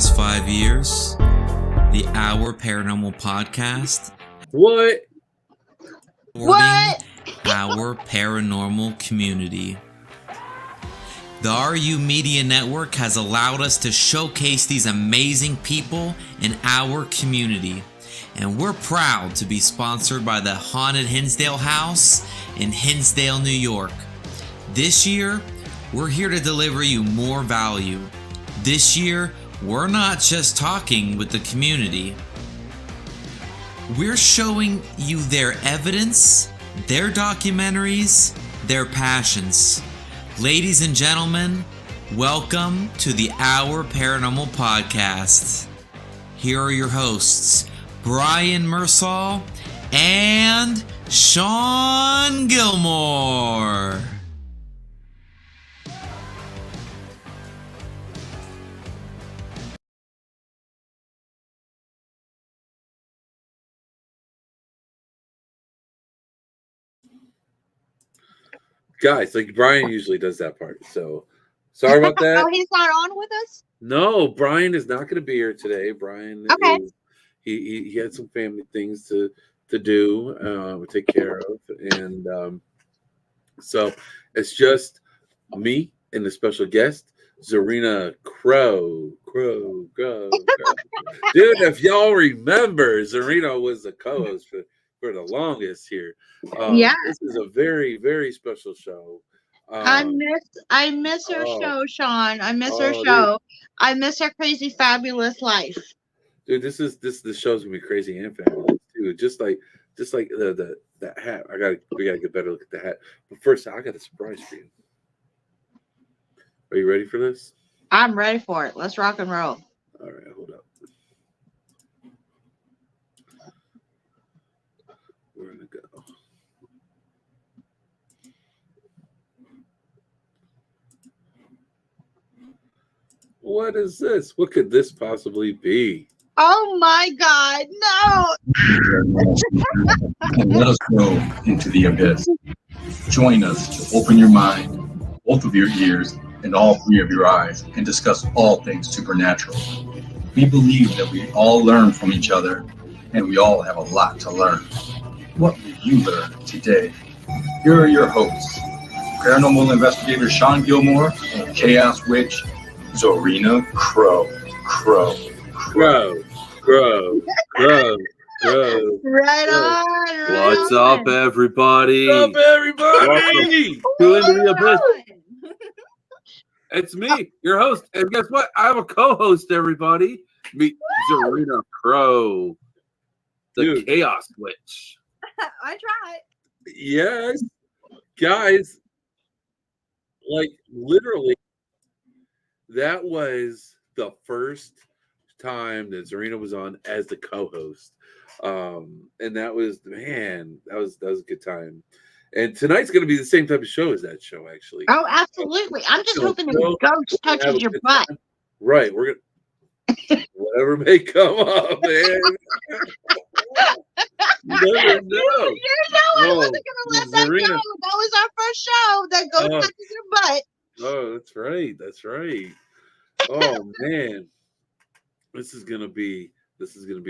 last 5 years, the Our Paranormal Podcast. What? Our paranormal community. The RU Media Network has allowed us to showcase these amazing people in our community, and we're proud to be sponsored by the Haunted Hinsdale House in Hinsdale, New York. This year, we're here to deliver you more value. This year, we're not just talking with the community. We're showing you their evidence, their documentaries, their passions. Ladies and gentlemen, welcome to the Our Paranormal Podcast. Here are your hosts, Brian Mersall and Shawn Gilmore. Guys, like Brian usually does that part, so sorry about that. Oh, he's not on with us? No, Brian is not going to be here today. Brian is he had some family things to do, take care of, and so it's just me and the special guest, Zarina Crow. Dude, if y'all remember, Zarina was the co-host for the longest here. This is a very, very special show. I miss her show, Shawn. I miss her show. Dude. I miss her crazy, fabulous life. Dude, this show's gonna be crazy and fabulous too. Just like the hat. We gotta get better look at the hat. But first, I got a surprise for you. Are you ready for this? I'm ready for it. Let's rock and roll. All right, hold up. We're gonna go. What is this? What could this possibly be? Oh my God, no! Let us go into the abyss. Join us to open your mind, both of your ears, and all three of your eyes, and discuss all things supernatural. We believe that we all learn from each other, and we all have a lot to learn. What will you learn today? Here are your hosts, paranormal investigator Shawn Gilmore and Chaos Witch Zarina Crow. Right on. What's up, everybody? Welcome to the abyss. It's me, your host, and guess what? I have a co-host. Everybody, meet Zarina Crow, the Chaos Witch. I tried. Yes, guys, like literally. That was the first time that Zarina was on as the co-host. And that was a good time. And tonight's going to be the same type of show as that show, actually. Oh, absolutely. I'm just hoping the ghost touches your butt. Time. Right. We're going to, whatever may come up, man. You never know. I wasn't going to let that go. That was our first show that ghost touches your butt. Oh, that's right. Oh man, this is gonna be a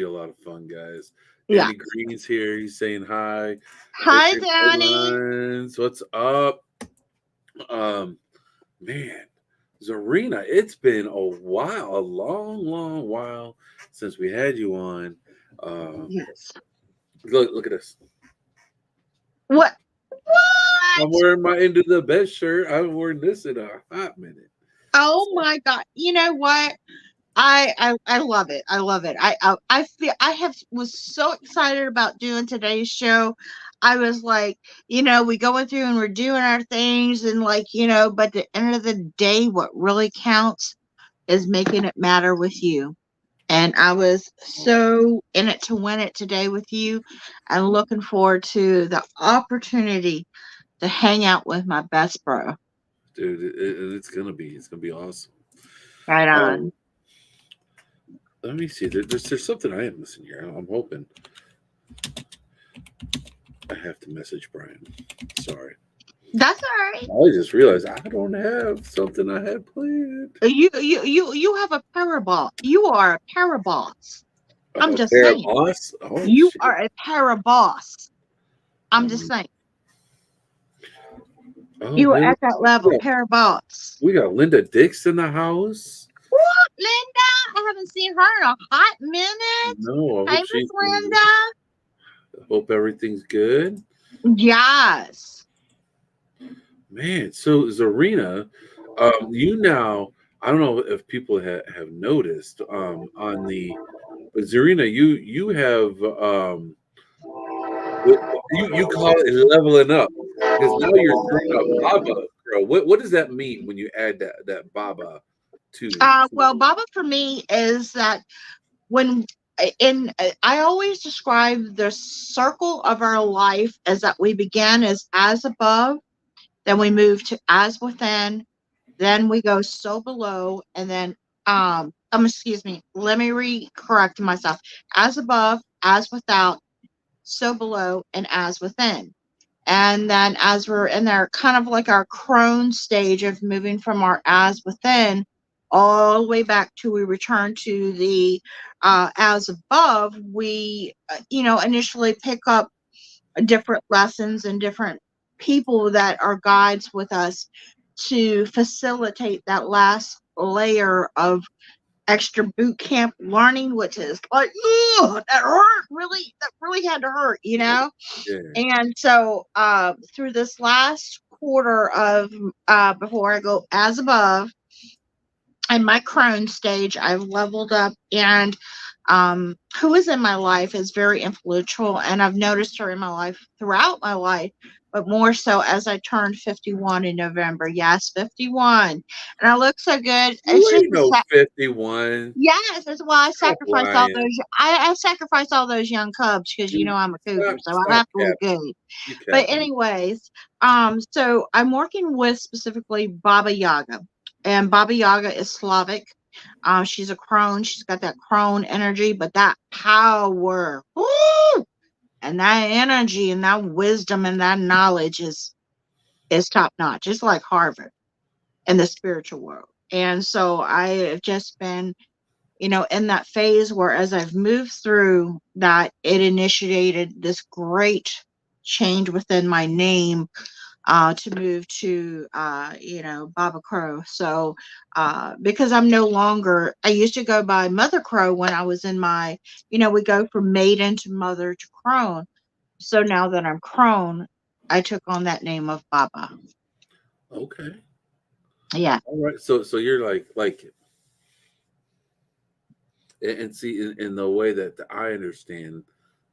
lot of fun, guys. Yeah. Danny Green's here. He's saying hi. Hi, Danny. What's up? Man, Zarina, it's been a while, a long while since we had you on. Yes. Look at this. What? I'm wearing my Into the Best shirt. I haven't worn this in a hot minute. Oh my God! You know what? I love it. I love it. I feel was so excited about doing today's show. I was like, we going through and we're doing our things and but at the end of the day, what really counts is making it matter with you. And I was so in it to win it today with you, and looking forward to the opportunity to hang out with my best bro. Dude, it's gonna be awesome. Right on. Let me see. There's something I am missing here. I'm hoping. I have to message Brian. Sorry. That's all right. I just realized I don't have something I had planned. You have a paraboss. You are a paraboss. I'm A just pair of saying. moss? Oh You shit! are a paraboss. I'm just saying. Oh You are man, at that level, yeah, paraboss. we got Linda Dix in the house. What, Linda? I haven't seen her in a hot minute. No, I Hey, hope Miss she's doing good. Linda. I hope everything's good. Yes. Man, so Zarina, you now, I don't know if people have noticed on the, but Zarina, you have you call it leveling up because now you're throwing a Baba Crow. What does that mean when you add that Baba to Well, Baba for me is that when I always describe the circle of our life as that we began as above, then we move to as within, then we go so below, and then excuse me, let me correct myself. As above, as without, so below, and as within. And then as we're in there, kind of like our crone stage of moving from our as within all the way back to we return to the as above, we, initially pick up different lessons and different people that are guides with us to facilitate that last layer of extra boot camp learning, which is like, that hurt really, that really had to hurt, yeah. And so through this last quarter of before I go as above, in my crone stage, I've leveled up, and who is in my life is very influential, and I've noticed her in my life throughout my life, but more so as I turned 51 in November. Yes, 51, and I look so good. You It's just ain't no 51. yes, that's why I Stop sacrificed all lying. those. I sacrificed all those young cubs because You I'm a cougar, stop so I stop have to look capping. good. You But capping. anyways, so I'm working with specifically Baba Yaga, and Baba Yaga is Slavic. She's a crone. She's got that crone energy, but that power, woo, and that energy and that wisdom and that knowledge is top notch. It's like Harvard in the spiritual world. And so I have just been, in that phase where as I've moved through that, it initiated this great change within my name to move to, Baba Crow. So, because I'm no longer, I used to go by Mother Crow when I was in my, we go from maiden to mother to crone. So now that I'm crone, I took on that name of Baba. Okay. Yeah. All right. So you're like and see in the way that I understand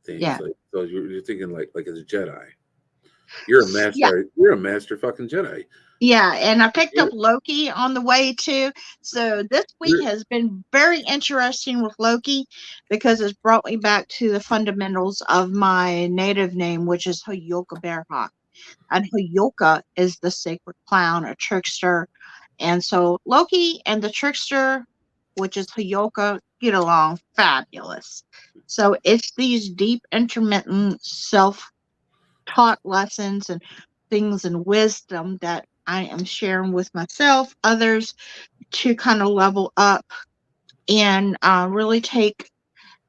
things, Yeah. like so you're thinking like as a Jedi. You're a Yeah. master. You're a master fucking Jedi. Yeah, and I picked up You're, Loki on the way too. So this week you're has been very interesting with Loki because it's brought me back to the fundamentals of my native name, which is Hoyoka Bearhawk. And Hoyoka is the sacred clown, a trickster. And so Loki and the trickster, which is Hoyoka, get along fabulous. So it's these deep, intermittent self taught lessons and things and wisdom that I am sharing with myself, others, to kind of level up and really take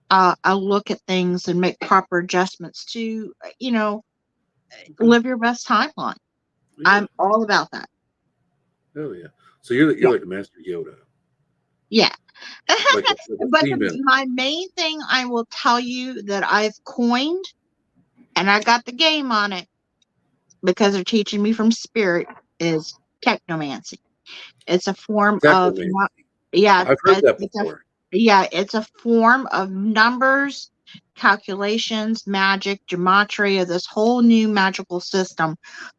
a look at things and make proper adjustments to, okay. live your best timeline. Yeah. I'm all about that. Hell yeah. So you're Yeah. like a Master Yoda, Yeah. like a But female. my main thing I will tell you that I've coined, and I got the game on it because they're teaching me from spirit, is technomancy. It's a form of Technomancy. yeah, I've heard that it's a before. yeah, it's a form of numbers, calculations, magic, gematria, this whole new magical system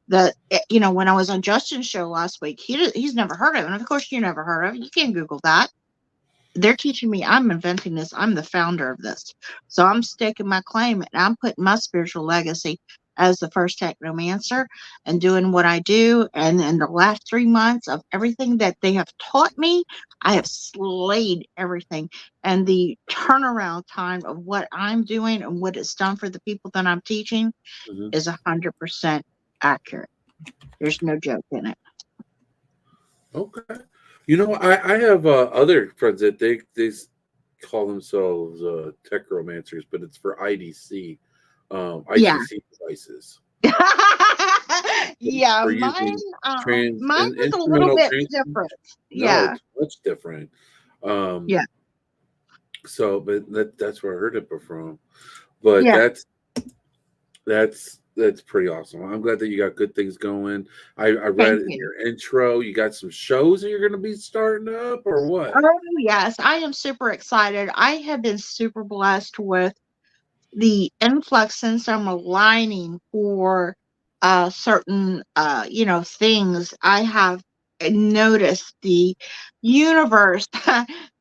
that when I was on Justin's show last week, he's never heard of it. And of course you never heard of it. You can Google that. They're teaching me. I'm inventing this. I'm the founder of this. So I'm staking my claim and I'm putting my spiritual legacy as the first technomancer and doing what I do. And in the last 3 months of everything that they have taught me, I have slayed everything. And the turnaround time of what I'm doing and what it's done for the people that I'm teaching Hmm. is 100% accurate. There's no joke in it. Okay. You know, I have other friends that they call themselves technomancers, but it's for IDC, Yeah. ITC devices. Yeah, For mine using trans mine and was a little instrumental bit trans. different. No, Yeah. it's much different. Yeah. So, but that's where I heard it from. But Yeah. that's pretty awesome. I'm glad that you got good things going. I read Thank in you. your intro, you got some shows that you're going to be starting up, or what? Oh, yes. I am super excited. I have been super blessed with the influx since I'm aligning for certain things. I have noticed the universe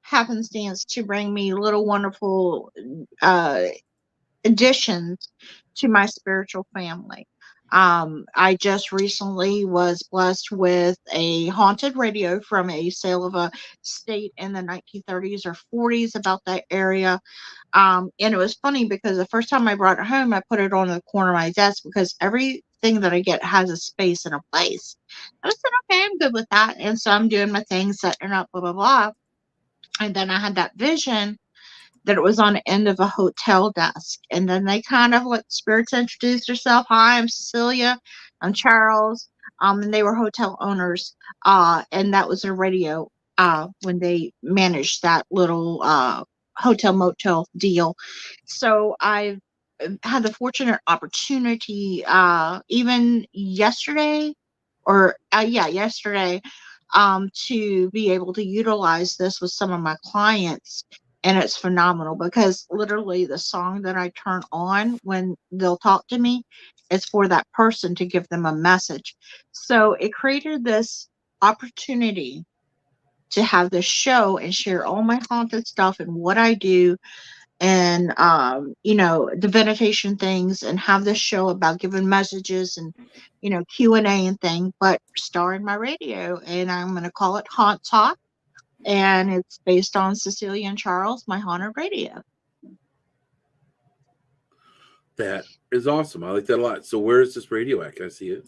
happenstance to bring me little wonderful uh additions to my spiritual family. I just recently was blessed with a haunted radio from a sale of a state in the 1930s or 40s, about that area. And it was funny because the first time I brought it home, I put it on the corner of my desk because everything that I get has a space and a place. I said, okay, I'm good with that. And so I'm doing my thing, setting it up, blah, blah, blah. And then I had that vision that it was on the end of a hotel desk. And then they kind of like spirits introduced herself. Hi, I'm Cecelia. I'm Charles. And they were hotel owners. And that was their radio when they managed that little hotel motel deal. So I've had the fortunate opportunity even yesterday or yesterday to be able to utilize this with some of my clients. And it's phenomenal because literally the song that I turn on when they'll talk to me is for that person to give them a message. So it created this opportunity to have this show and share all my haunted stuff and what I do and divination things, and have this show about giving messages and Q&A and thing, but starring my radio. And I'm going to call it Haunt Talk, and it's based on Cecelia and Charles, my haunted radio. That is awesome. I like that a lot. So where is this radio at? Can I see it?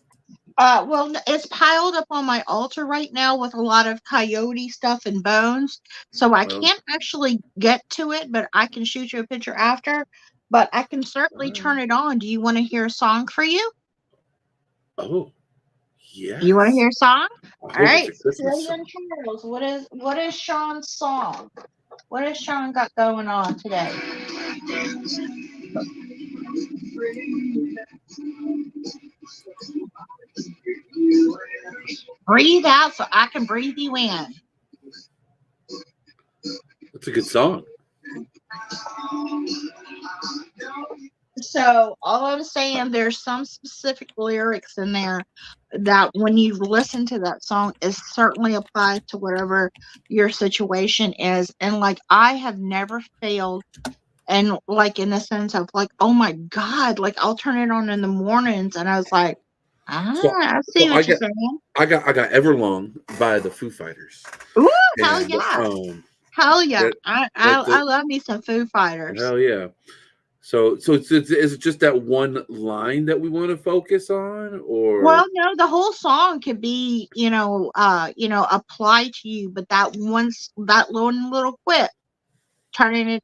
Well, it's piled up on my altar right now with a lot of coyote stuff and bones. So I can't actually get to it, but I can shoot you a picture after. But I can certainly turn it on. Do you want to hear a song for you? Oh, yes. You want to hear a song? All right. It's a Christmas Cecelia and Charles, what is Shawn's song? What has Shawn got going on today? Breathe out so I can breathe you in. That's a good song. So all I'm saying, there's some specific lyrics in there that when you listen to that song, it certainly applies to whatever your situation is. And like, I have never failed. And like, in the sense of like, oh my God, like I'll turn it on in the mornings and I was like, I see what you're saying. I got Everlong by the Foo Fighters. Ooh, hell yeah. Hell yeah. I love me some Foo Fighters. Hell yeah. So is it just that one line that we want to focus on, or? Well, no, the whole song could be, apply to you, but that little quip, turning it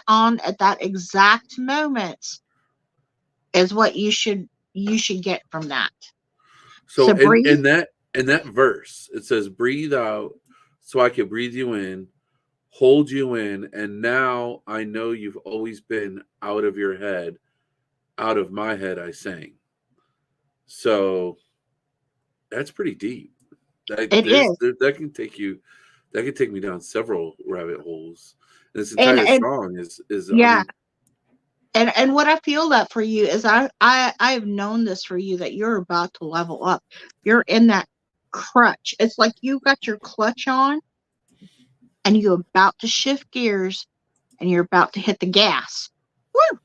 on at that exact moment is what you should get from that. So in that verse, it says, "Breathe out, so I can breathe you in, hold you in, and now I know you've always been out of your head, out of my head." I sang. So that's pretty deep. That can take me down several rabbit holes. This entire song is yeah. And what I feel that for you is I've known this for you, that you're about to level up. You're in that crutch. It's like you got your clutch on and you're about to shift gears and you're about to hit the gas. Woo!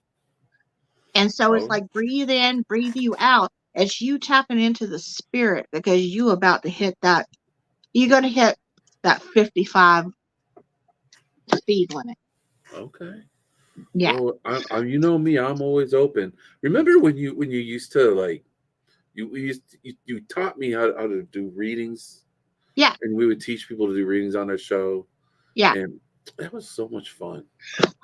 And so it's like breathe in, breathe you out as you tapping into the spirit, because you about to hit that. You're going to hit that 55 speed limit. Okay. Yeah. Well, you know me, I'm always open. Remember when you used to you taught me how to do readings. Yeah. And we would teach people to do readings on our show. Yeah. And that was so much fun.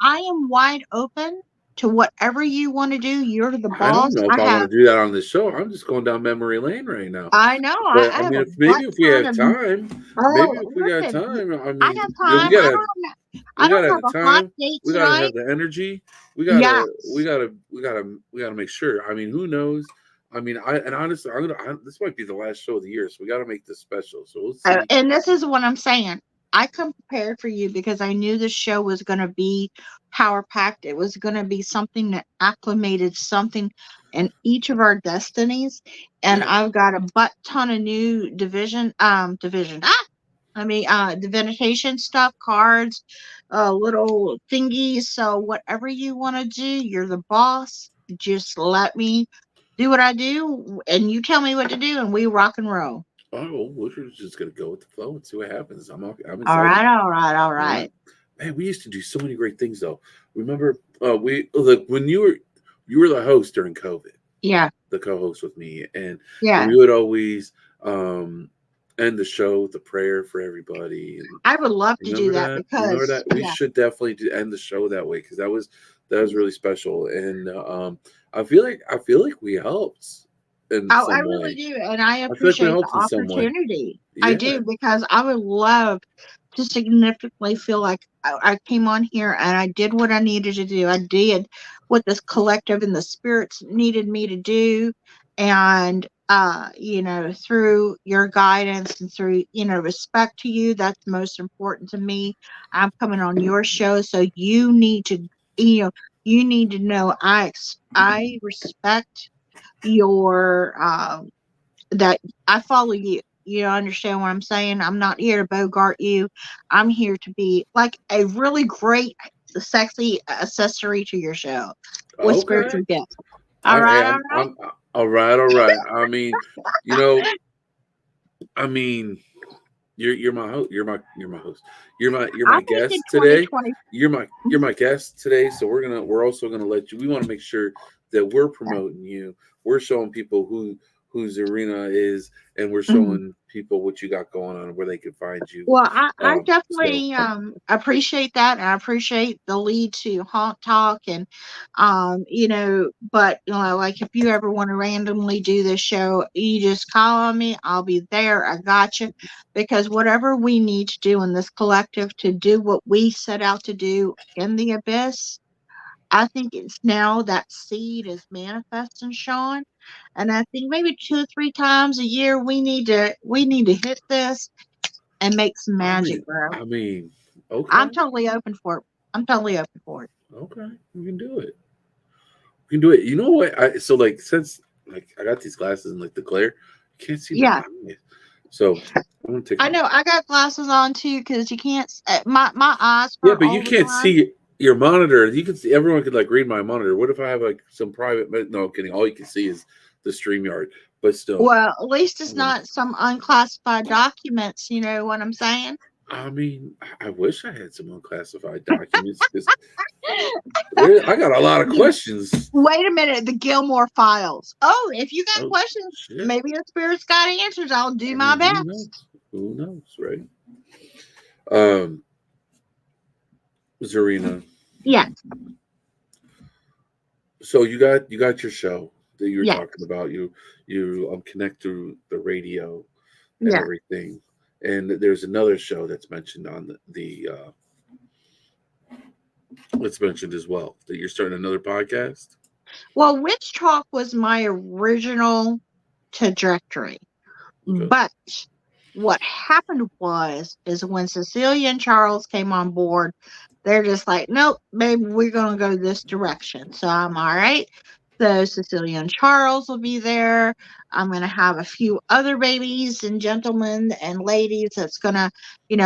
I am wide open to whatever you want to do. You're the boss. I don't know if I want to do that on the show. I'm just going down memory lane right now. I know. But I have mean, maybe if we have time, maybe if we got time. I mean, I have time. we gotta have have the a hot time. date We gotta tonight. have the energy. We Yes. gotta make sure. I mean, who knows? I mean, honestly, this might be the last show of the year, so we gotta make this special. So we'll see. And this is what I'm saying. I come prepared for you because I knew the show was going to be power packed. It was going to be something that acclimated something in each of our destinies. And Yeah. I've got a butt ton of new divination stuff, cards, little thingies. So whatever you want to do, you're the boss. Just let me do what I do, and you tell me what to do, and we rock and roll. Oh, we're just gonna go with the flow and see what happens. I'm excited. All right. Man, we used to do so many great things though. Remember, when you were the host during COVID. Yeah. The co-host with me, and Yeah. we would always end the show with a prayer for everybody. And I would love to do that because remember that we should definitely end the show that way because that was really special, and I feel like we helped. I really do, and I appreciate the opportunity. Yeah. I do because I would love to significantly feel like I came on here and I did what I needed to do. I did what this collective and the spirits needed me to do, and through your guidance and through respect to you, that's most important to me. I'm coming on your show, so you need to know I respect your that I follow you. You understand what I'm saying? I'm not here to bogart you. I'm here to be like a really great, sexy accessory to your show with spiritual gifts. All right. All right. I mean, you're my host. You're my host. You're my guest today. You're my guest today. So we're also gonna let you. We want to make sure that we're promoting you. We're showing people who Zarina is, and we're showing people what you got going on, where they can find you. Well, I definitely appreciate that, and I appreciate the lead to Haunt Talk, and but like if you ever want to randomly do this show, you just call on me. I'll be there. I got you, because whatever we need to do in this collective to do what we set out to do in the abyss, I think it's now that seed is manifesting, Shawn. And I think maybe 2 or 3 times a year we need to hit this and make some magic, bro. I mean, okay. I'm totally open for it. Okay, we can do it. You know what? Since I got these glasses and the glare, you can't see my eyes. So I'm gonna take. I know I got glasses on too because you can't. My eyes. Yeah, but you can't see your monitor. You can see. Everyone could read my monitor. What if I have some private? No, I'm kidding. All you can see is the StreamYard. But still. Well, at least it's not some unclassified documents. You know what I'm saying? I mean, I wish I had some unclassified documents because I got a lot of questions. Wait a minute, the Gilmore files. Oh, if you got questions, maybe the spirits got answers. I'll do my best. Who knows, right? Zarina. Yeah. So you got your show that you were talking about. You connect through the radio and everything. And there's another show that's mentioned on the it's mentioned as well that you're starting another podcast. Well, WytchTalk was my original trajectory, but what happened is when Cecelia and Charles came on board, they're just like, nope, baby, we're gonna go this direction. So I'm all right. So Cecelia and Charles will be there. I'm going to have a few other babies and gentlemen and ladies that's going to,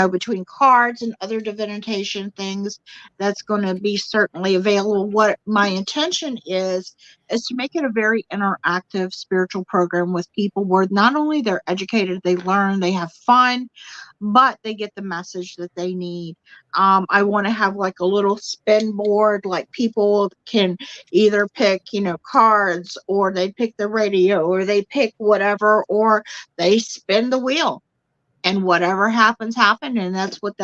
between cards and other divination things, that's going to be certainly available. What my intention is to make it a very interactive spiritual program with people where not only they're educated, they learn, they have fun, but they get the message that they need. I want to have a little spin board, people can either pick, cards, or they pick the radio, or they pick pick whatever, or they spin the wheel. And whatever happens, and that's what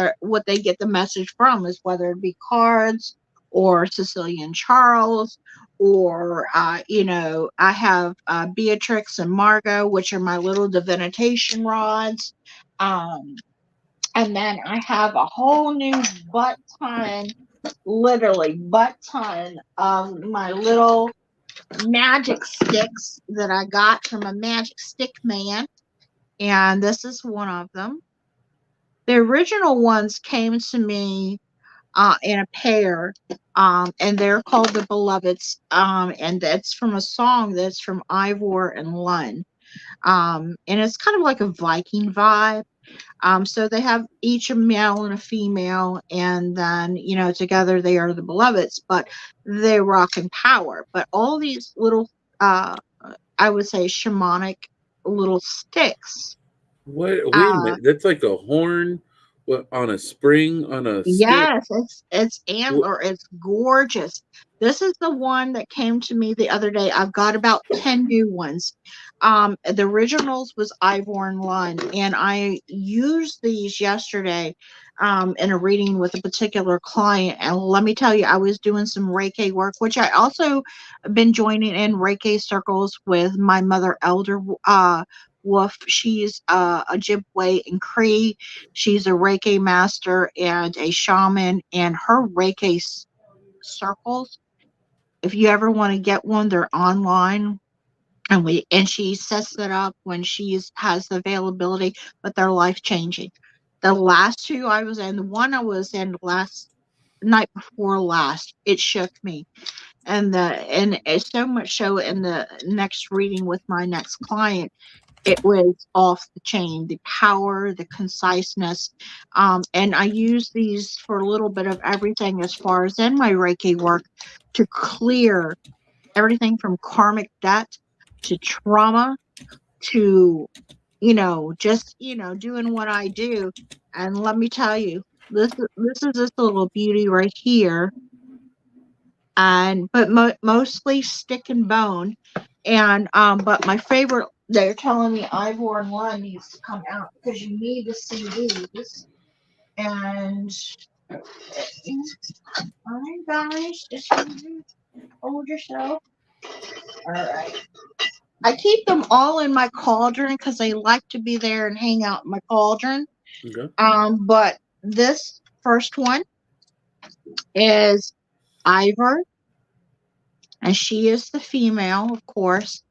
they get the message from, is whether it be cards or Cecelia and Charles, or I have Beatrix and Margot, which are my little divination rods, and then I have a whole new butt ton, literally butt ton of my little magic sticks that I got from a magic stick man, and this is one of them. The original ones came to me in a pair, and they're called the Beloveds, and that's from a song that's from Ivor and Lund, and it's kind of like a Viking vibe. So they have each a male and a female, and then together they are the Beloveds, but they rock in power. But all these little, I would say, shamanic little sticks. What? Wait a minute. That's like a horn, what, on a spring on a stick? Yes, it's antler. It's gorgeous. This is the one that came to me the other day. I've got about 10 new ones. The originals was Ivor and Lund, and I used these yesterday in a reading with a particular client. And let me tell you, I was doing some Reiki work, which I also been joining in Reiki circles with my mother elder Wolf. She's a Ojibwe and Cree. She's a Reiki master and a shaman, and her Reiki circles, if you ever want to get one, they're online, and she sets it up when she has the availability, but they're life changing. The last two I was in, the one I was in last night before last, it shook me, and it's so much so in the next reading with my next client, it was off the chain, the power, the conciseness. And I use these for a little bit of everything as far as in my Reiki work, to clear everything from karmic debt to trauma to, just, doing what I do. And let me tell you, this is this little beauty right here. But mostly stick and bone. And but my favorite, they're telling me Ivor and Lund needs to come out because you need to see these. And hi guys, just hold yourself. All right. I keep them all in my cauldron because they like to be there and hang out in my cauldron. Okay. But this first one is Ivor, and she is the female, of course,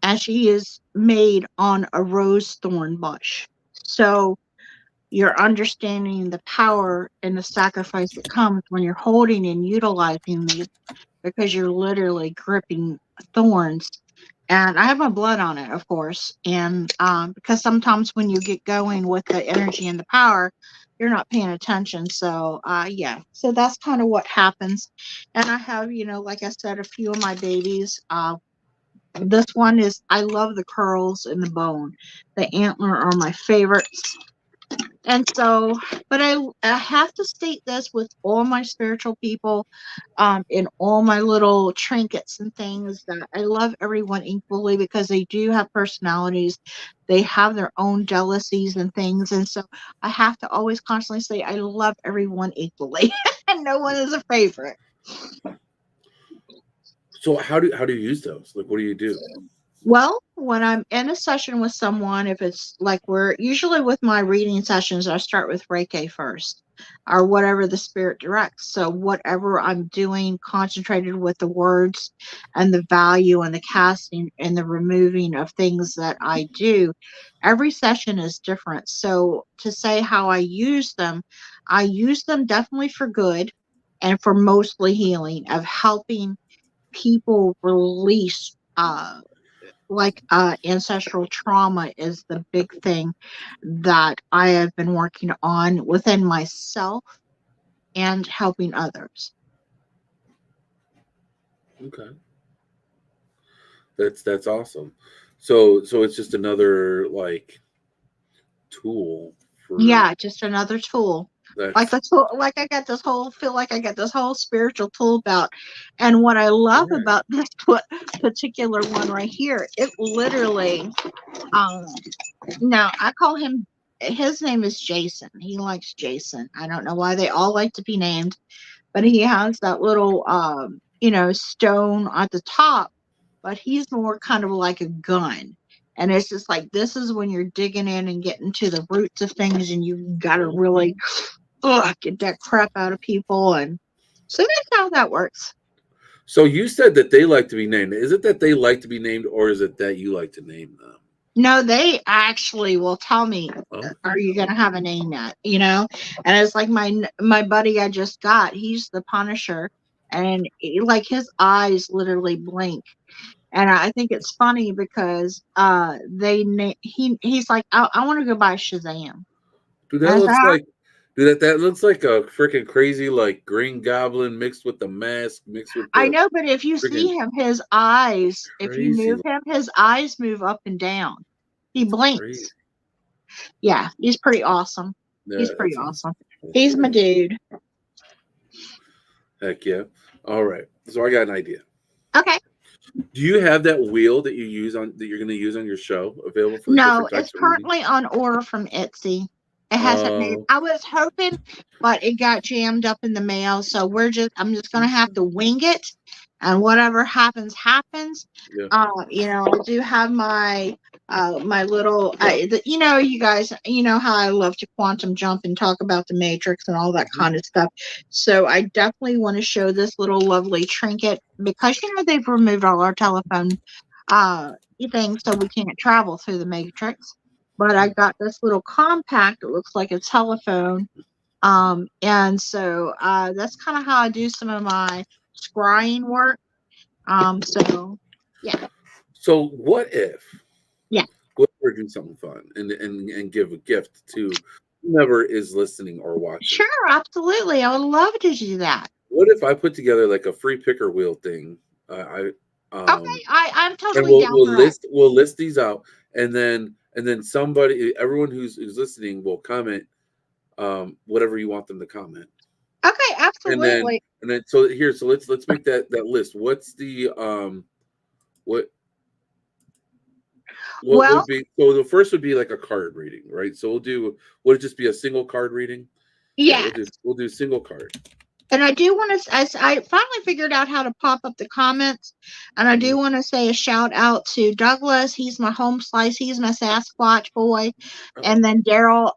and she is made on a rose thorn bush. So you're understanding the power and the sacrifice that comes when you're holding and utilizing these, because you're literally gripping thorns. And I have my blood on it, of course. And because sometimes when you get going with the energy and the power, you're not paying attention. So, yeah. So that's kind of what happens. And I have, like I said, a few of my babies. This one is, I love the curls and the bone. The antler are my favorites. And so, but I have to state this with all my spiritual people, in all my little trinkets and things, that I love everyone equally, because they do have personalities. They have their own jealousies and things. And so I have to always constantly say, I love everyone equally and no one is a favorite. So how do you use those? Like, what do you do? Well, when I'm in a session with someone, if it's like, we're usually with my reading sessions, I start with Reiki first, or whatever the spirit directs. So whatever I'm doing, concentrated with the words and the value and the casting and the removing of things that I do, every session is different. So to say how I use them definitely for good and for mostly healing, of helping people release, ancestral trauma is the big thing that I have been working on within myself and helping others. Okay. That's awesome. So it's just another like tool for Yeah, just another tool. Like that's like I got this whole feel like I got this whole spiritual tool belt. And what I love about this particular one right here, it literally now I call him, his name is Jason. He likes Jason. I don't know why they all like to be named, but he has that little stone at the top, but he's more kind of like a gun. And it's just like, this is when you're digging in and getting to the roots of things, and you gotta really get that crap out of people. And so that's how that works. So you said that they like to be named. Is it that they like to be named, or is it that you like to name them? No, they actually will tell me, are you going to have a name yet? And it's like my buddy I just got, he's the Punisher, and like his eyes literally blink. And I think it's funny because he's like, I want to go buy Shazam. Dude, that looks like a freaking crazy like Green Goblin mixed with the mask mixed with. I know, but if you see him, his eyes, if you move him, his eyes move up and down. He blinks. Crazy. Yeah, he's pretty awesome. Yeah, he's pretty awesome. He's my dude. Heck yeah! All right, so I got an idea. Okay. Do you have that wheel that you're going to use on your show available for? No, it's currently on order from Etsy. It hasn't made. I was hoping, but it got jammed up in the mail. So I'm just gonna have to wing it, and whatever happens. Yeah. I do have my my little. You guys, you know how I love to quantum jump and talk about the Matrix and all that kind of stuff. So I definitely want to show this little lovely trinket, because they've removed all our telephone things, so we can't travel through the Matrix. But I got this little compact. It looks like a telephone. And so that's kind of how I do some of my scrying work. So, yeah. So what if? Yeah. What if we're doing something fun and give a gift to whoever is listening or watching? Sure, absolutely. I would love to do that. What if I put together like a free picker wheel thing? Okay, I'm totally down for it. We'll list these out, and then everyone who's listening will comment whatever you want them to comment. Okay, absolutely. And then so let's make that list. What's the what would be, so the first would be like a card reading, right? So would it just be a single card reading? Yeah. We'll do single card. And I do want to, I finally figured out how to pop up the comments, and I do want to say a shout out to Douglas. He's my home slice. He's my Sasquatch boy. And then Daryl,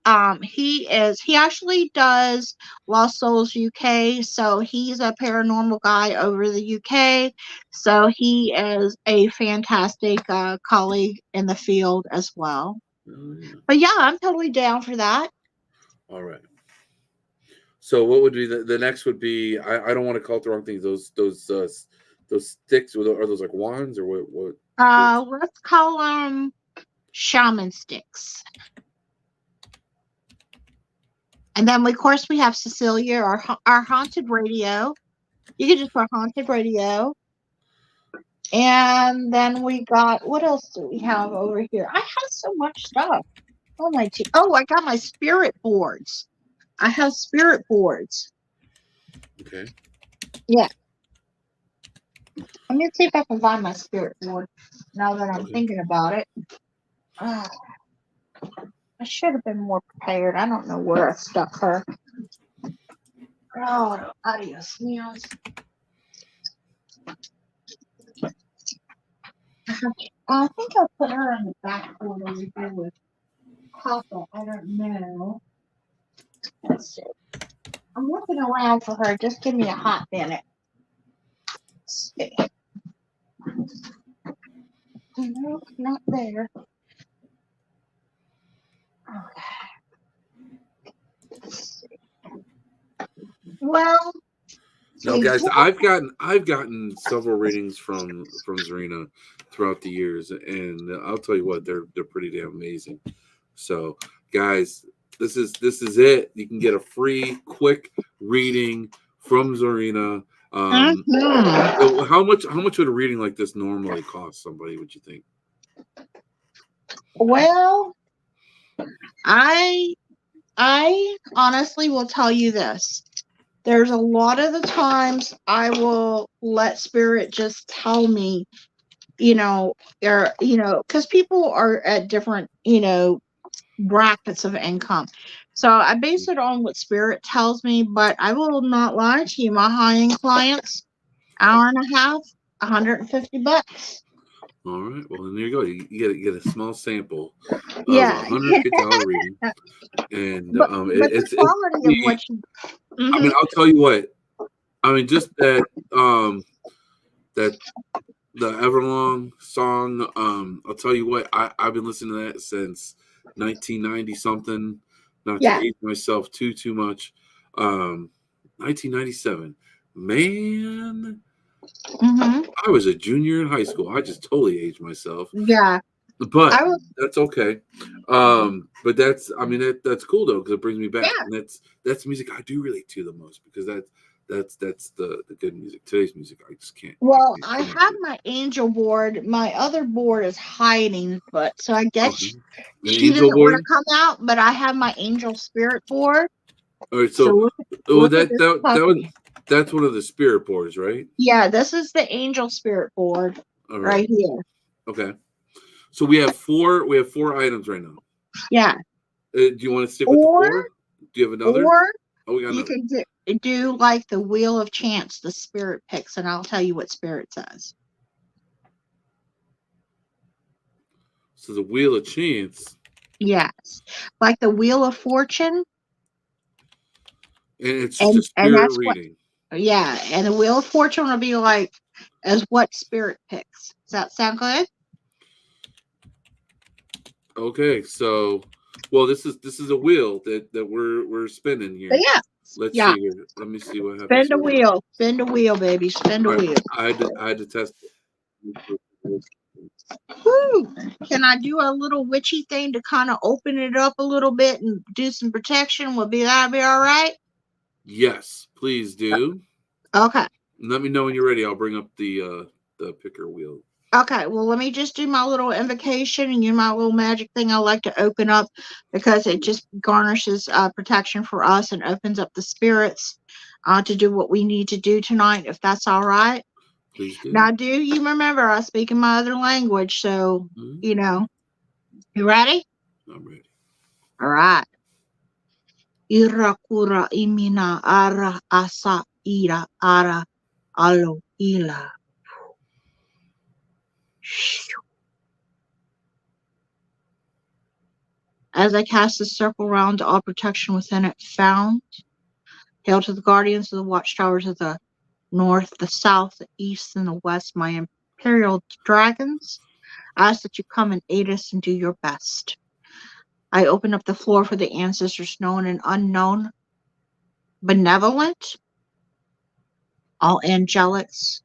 he actually does Lost Souls UK. So he's a paranormal guy over the UK. So he is a fantastic colleague in the field as well. But yeah, I'm totally down for that. All right. So what would be the next would be, I don't want to call it the wrong things. Those sticks, are those like wands or what? Let's call them shaman sticks. And then of course we have Cecelia, our haunted radio. You can just put haunted radio. And then we got, what else do we have over here? I have so much stuff. I got my spirit boards. I have spirit boards. Okay. Yeah. I'm going to see if I can find my spirit board now that I'm thinking about it. I should have been more prepared. I don't know where I stuck her. Oh, adios, meals. I think I'll put her on the back board over here with Papa. I don't know. Let's see. I'm looking around for her. Just give me a hot minute. Let's see. No, not there. Okay. Let's see. Well. Now, guys, I've gotten several readings from Zarina throughout the years, and I'll tell you what, they're pretty damn amazing. So, guys, this is it. You can get a free, quick reading from Zarina. How much would a reading like this normally cost somebody? Would you think? Well, I I honestly will tell you this. There's a lot of the times I will let spirit just tell me, because people are at different, brackets of income. So I base it on what spirit tells me, but I will not lie to you. My high-end clients, hour and a half, $150. All right. Well, then there you go. You get a small sample of Yeah. $150 reading, and But the it's quality of what you. I mean, I'll tell you what. I mean, just that that the Everlong song. I'll tell you what. I've been listening to that since 1990 something. Not to Yeah. age myself too much. 1997. Man, I was a junior in high school. I just totally aged myself. Yeah. But that's okay. But that's that's cool though, because it brings me back. Yeah. And that's music I do relate to the most, because that's the good music. Today's music I just can't. Well, I have my angel board. My other board is hiding, but so I guess she angel doesn't want to board. come out. But I have my angel spirit board. All right, so look at this puppy. That's one of the spirit boards, right? Yeah, this is the angel spirit board right here. Okay, so we have four items right now. Yeah. Do you want to stick with the four? Do you have another? Or we got you another. can do like the wheel of chance, the spirit picks, and I'll tell you what spirit says. So the wheel of chance. Yes, like the wheel of fortune. And it's just a spirit reading. Yeah, and the wheel of fortune will be like as what spirit picks. Does that sound good? Okay, so this is a wheel that we're spinning here. Yeah. Let's see here. Let me see what happens. Spin the wheel. Spin the wheel, baby. Spin the wheel. I had to test it. Woo. Can I do a little witchy thing to kind of open it up a little bit and do some protection? That'll be all right? Yes, please do. Okay. Let me know when you're ready. I'll bring up the picker wheel. Okay, well, let me just do my little invocation and my little magic thing I like to open up, because it just garnishes protection for us and opens up the spirits to do what we need to do tonight, if that's all right. Please do. Now, do you remember I speak in my other language, so, you ready? I'm ready. All right. Irakura imina ara asa ira ara alo ila. As I cast the circle round, all protection within it found. Hail to the guardians of the watchtowers of the north, the south, the east, and the west, my imperial dragons. I ask that you come and aid us and do your best. I open up the floor for the ancestors known and unknown, benevolent, all angelics,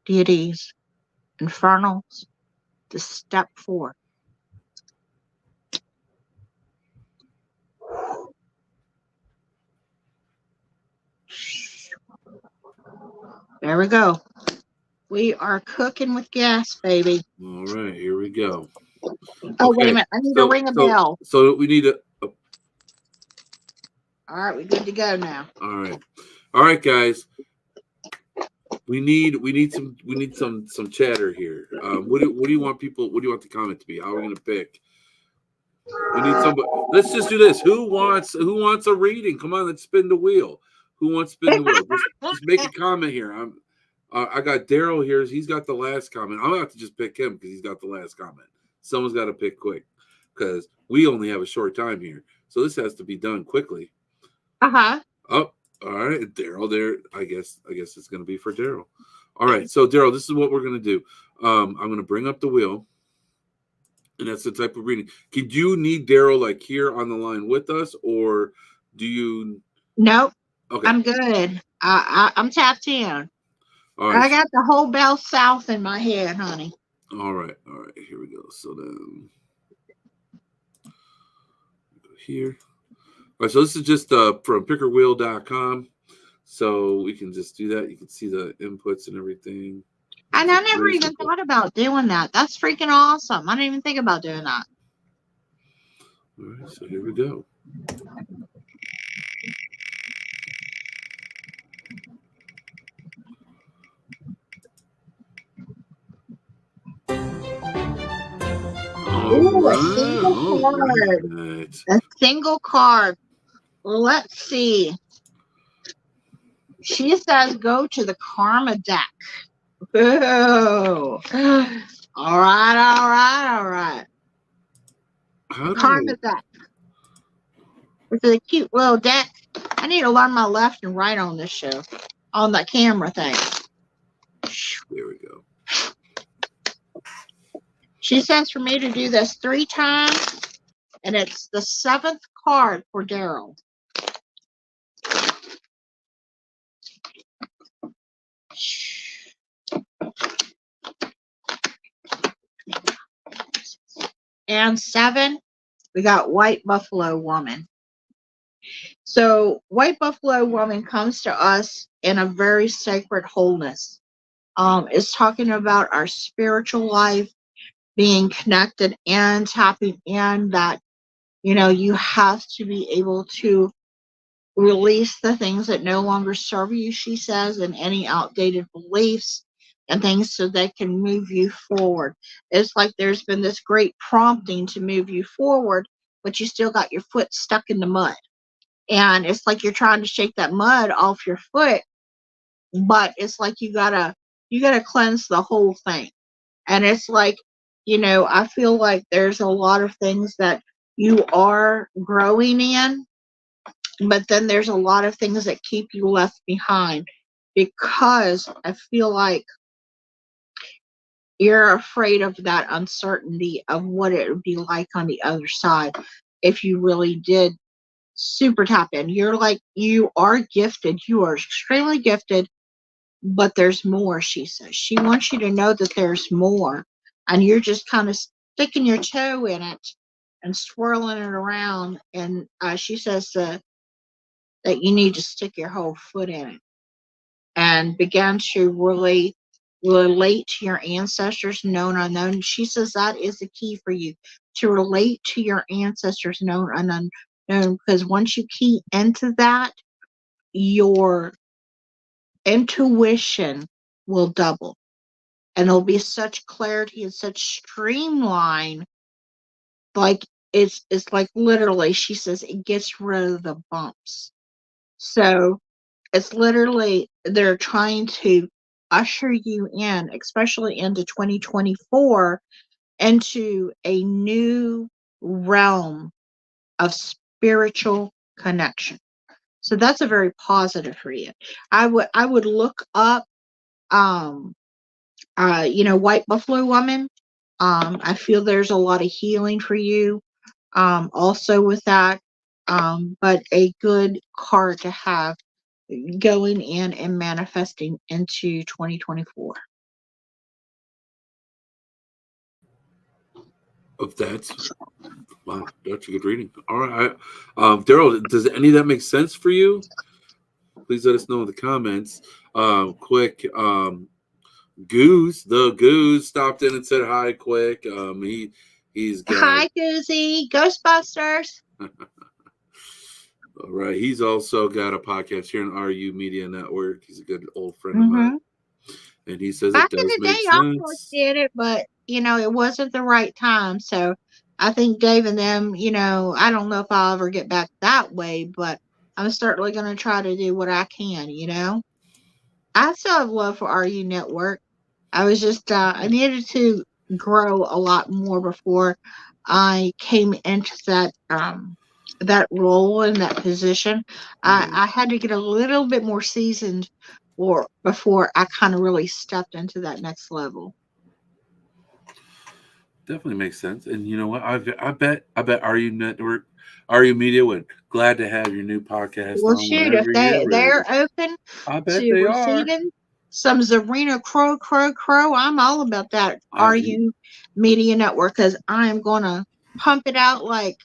deities, infernals, to step forth. There we go. We are cooking with gas, baby. All right, here we go. Oh, wait a minute. I need to ring a bell. So we need All right, we're good to go now. All right, guys. We need some chatter here. What do you want people? What do you want the comment to be? How are we going to pick? We need somebody. Let's just do this. Who wants a reading? Come on, let's spin the wheel. Who wants to spin the wheel? Just make a comment here. I got Daryl here. He's got the last comment. I'm gonna have to just pick him because he's got the last comment. Someone's got to pick quick because we only have a short time here, so this has to be done quickly. Oh, all right, Daryl. There. I guess it's gonna be for Daryl. All right, so Daryl, this is what we're gonna do. I'm gonna bring up the wheel. And that's the type of reading. Could you need Daryl like here on the line with us, or do you? Nope. Okay. I'm good. I'm tapped in. All right. I got the whole Bell South in my head, honey. All right. Here we go. So then, go here. All right. So this is just from pickerwheel.com. So we can just do that. You can see the inputs and everything. And I never even thought about doing that. That's freaking awesome. I didn't even think about doing that. All right, so here we go. Ooh, a single card. Right. A single card. Let's see. She says go to the karma deck. Ooh. All right. The karma deck. It's a cute little deck. I need to learn my left and right on this show. On the camera thing. There we go. She says for me to do this 3 times, and it's the 7th card for Daryl. And 7, we got White Buffalo Woman. So White Buffalo Woman comes to us in a very sacred wholeness. It's talking about our spiritual life, being connected and tapping in that, you have to be able to release the things that no longer serve you, she says, and any outdated beliefs and things so they can move you forward. It's like there's been this great prompting to move you forward, but you still got your foot stuck in the mud. And it's like you're trying to shake that mud off your foot, but it's like you gotta cleanse the whole thing. And it's like, I feel like there's a lot of things that you are growing in, but then there's a lot of things that keep you left behind because I feel like you're afraid of that uncertainty of what it would be like on the other side if you really did super tap in. You're like, you are gifted. You are extremely gifted, but there's more, she says. She wants you to know that there's more, and you're just kind of sticking your toe in it and swirling it around. And she says that you need to stick your whole foot in it and begin to really relate to your ancestors, known, unknown. She says that is the key for you, to relate to your ancestors, known, unknown, because once you key into that, your intuition will double. And there'll be such clarity and such streamline. Like it's like literally, she says, it gets rid of the bumps. So it's literally, they're trying to usher you in, especially into 2024, into a new realm of spiritual connection. So that's a very positive for you. I would look up White Buffalo Woman. I feel there's a lot of healing for you also with that. But a good card to have going in and manifesting into 2024. Of that, wow, that's a good reading. All right, Daryl, does any of that make sense for you? Please let us know in the comments. Quick, the Goose stopped in and said hi. Quick, he's got Hi, Goozy, Ghostbusters. All right, he's also got a podcast here on RU Media Network. He's a good old friend of mine, and he says Back it in does the make day, I almost sense. did it, but it wasn't the right time. So I think Dave and them, I don't know if I'll ever get back that way, but I'm certainly going to try to do what I can. I still have love for RU Network. I was just I needed to grow a lot more before I came into that role in that position. I had to get a little bit more seasoned before I kind of really stepped into that next level. Definitely makes sense. And you know what? I bet RU Network, RU Media would glad to have your new podcast Well, on shoot, if whenever you're ready. they're open I bet to they are. receiving some Zarina Crow, I'm all about that RU Media Network, because I'm going to pump it out like.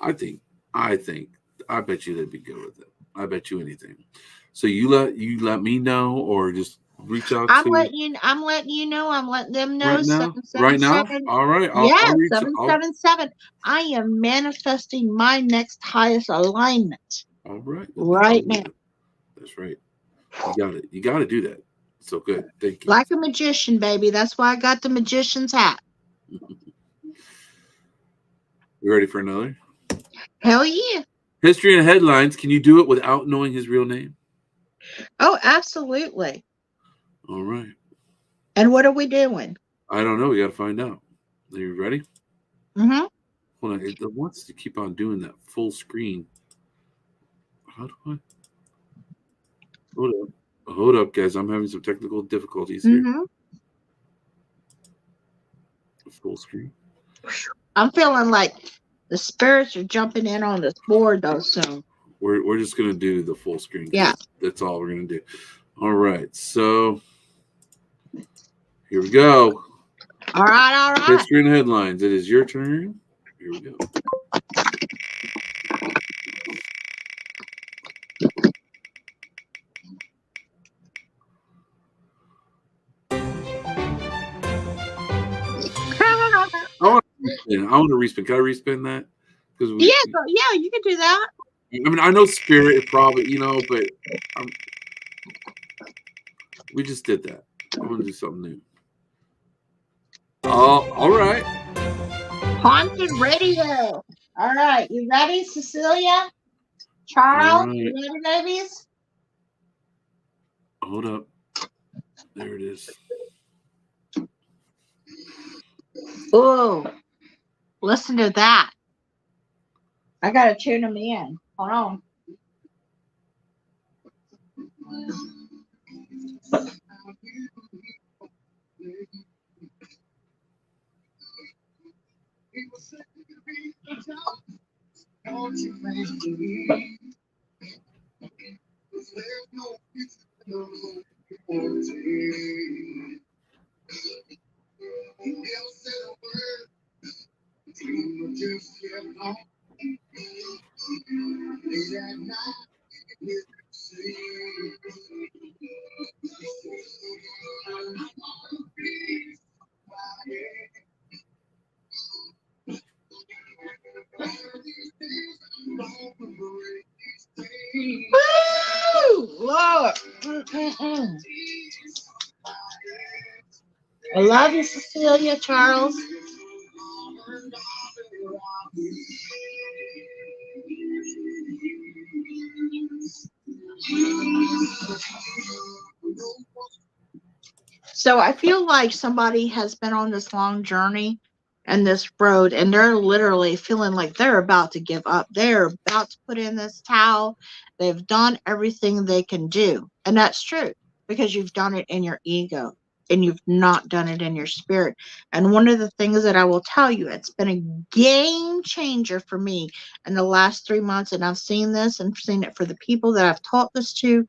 I bet you they'd be good with it. I bet you anything. So you let me know, or just reach out I'm to letting I'm letting them know. right now. 777. All right, Yeah, I'll reach. 777. I am manifesting my next highest alignment All right, right now. That's right. You got it. You got to do that. So good. Thank you. Like a magician, baby. That's why I got the magician's hat. You ready for another? Hell yeah. History and headlines. Can you do it without knowing his real name? Oh, absolutely. All right. And what are we doing? I don't know. We got to find out. Are you ready? Mm-hmm. Hold on. It wants to keep on doing that full screen. How do I? Hold up. Hold up, guys. I'm having some technical difficulties here. Mm-hmm. Full screen. I'm feeling like the spirits are jumping in on this board though soon. We're just gonna do the full screen. Yeah. That's all we're gonna do. All right. So here we go. All right. History and headlines. It is your turn. Here we go. I want to respin. Can I respin that? Because yeah, you can do that. I mean, I know spirit probably, but we just did that. I want to do something new. Oh, all right. Haunted Radio. All right, you ready, Cecelia? Charles, you ready, babies? Hold up. There it is. Ooh, listen to that. I gotta tune them in. Hold on. Woo! Lord. I love you, Cecelia, Charles. So I feel like somebody has been on this long journey and this road, and they're literally feeling like they're about to give up. They're about to put in this towel. They've done everything they can do. And that's true because you've done it in your ego and you've not done it in your spirit. And one of the things that I will tell you, it's been a game changer for me in the last 3 months. And I've seen this and seen it for the people that I've taught this to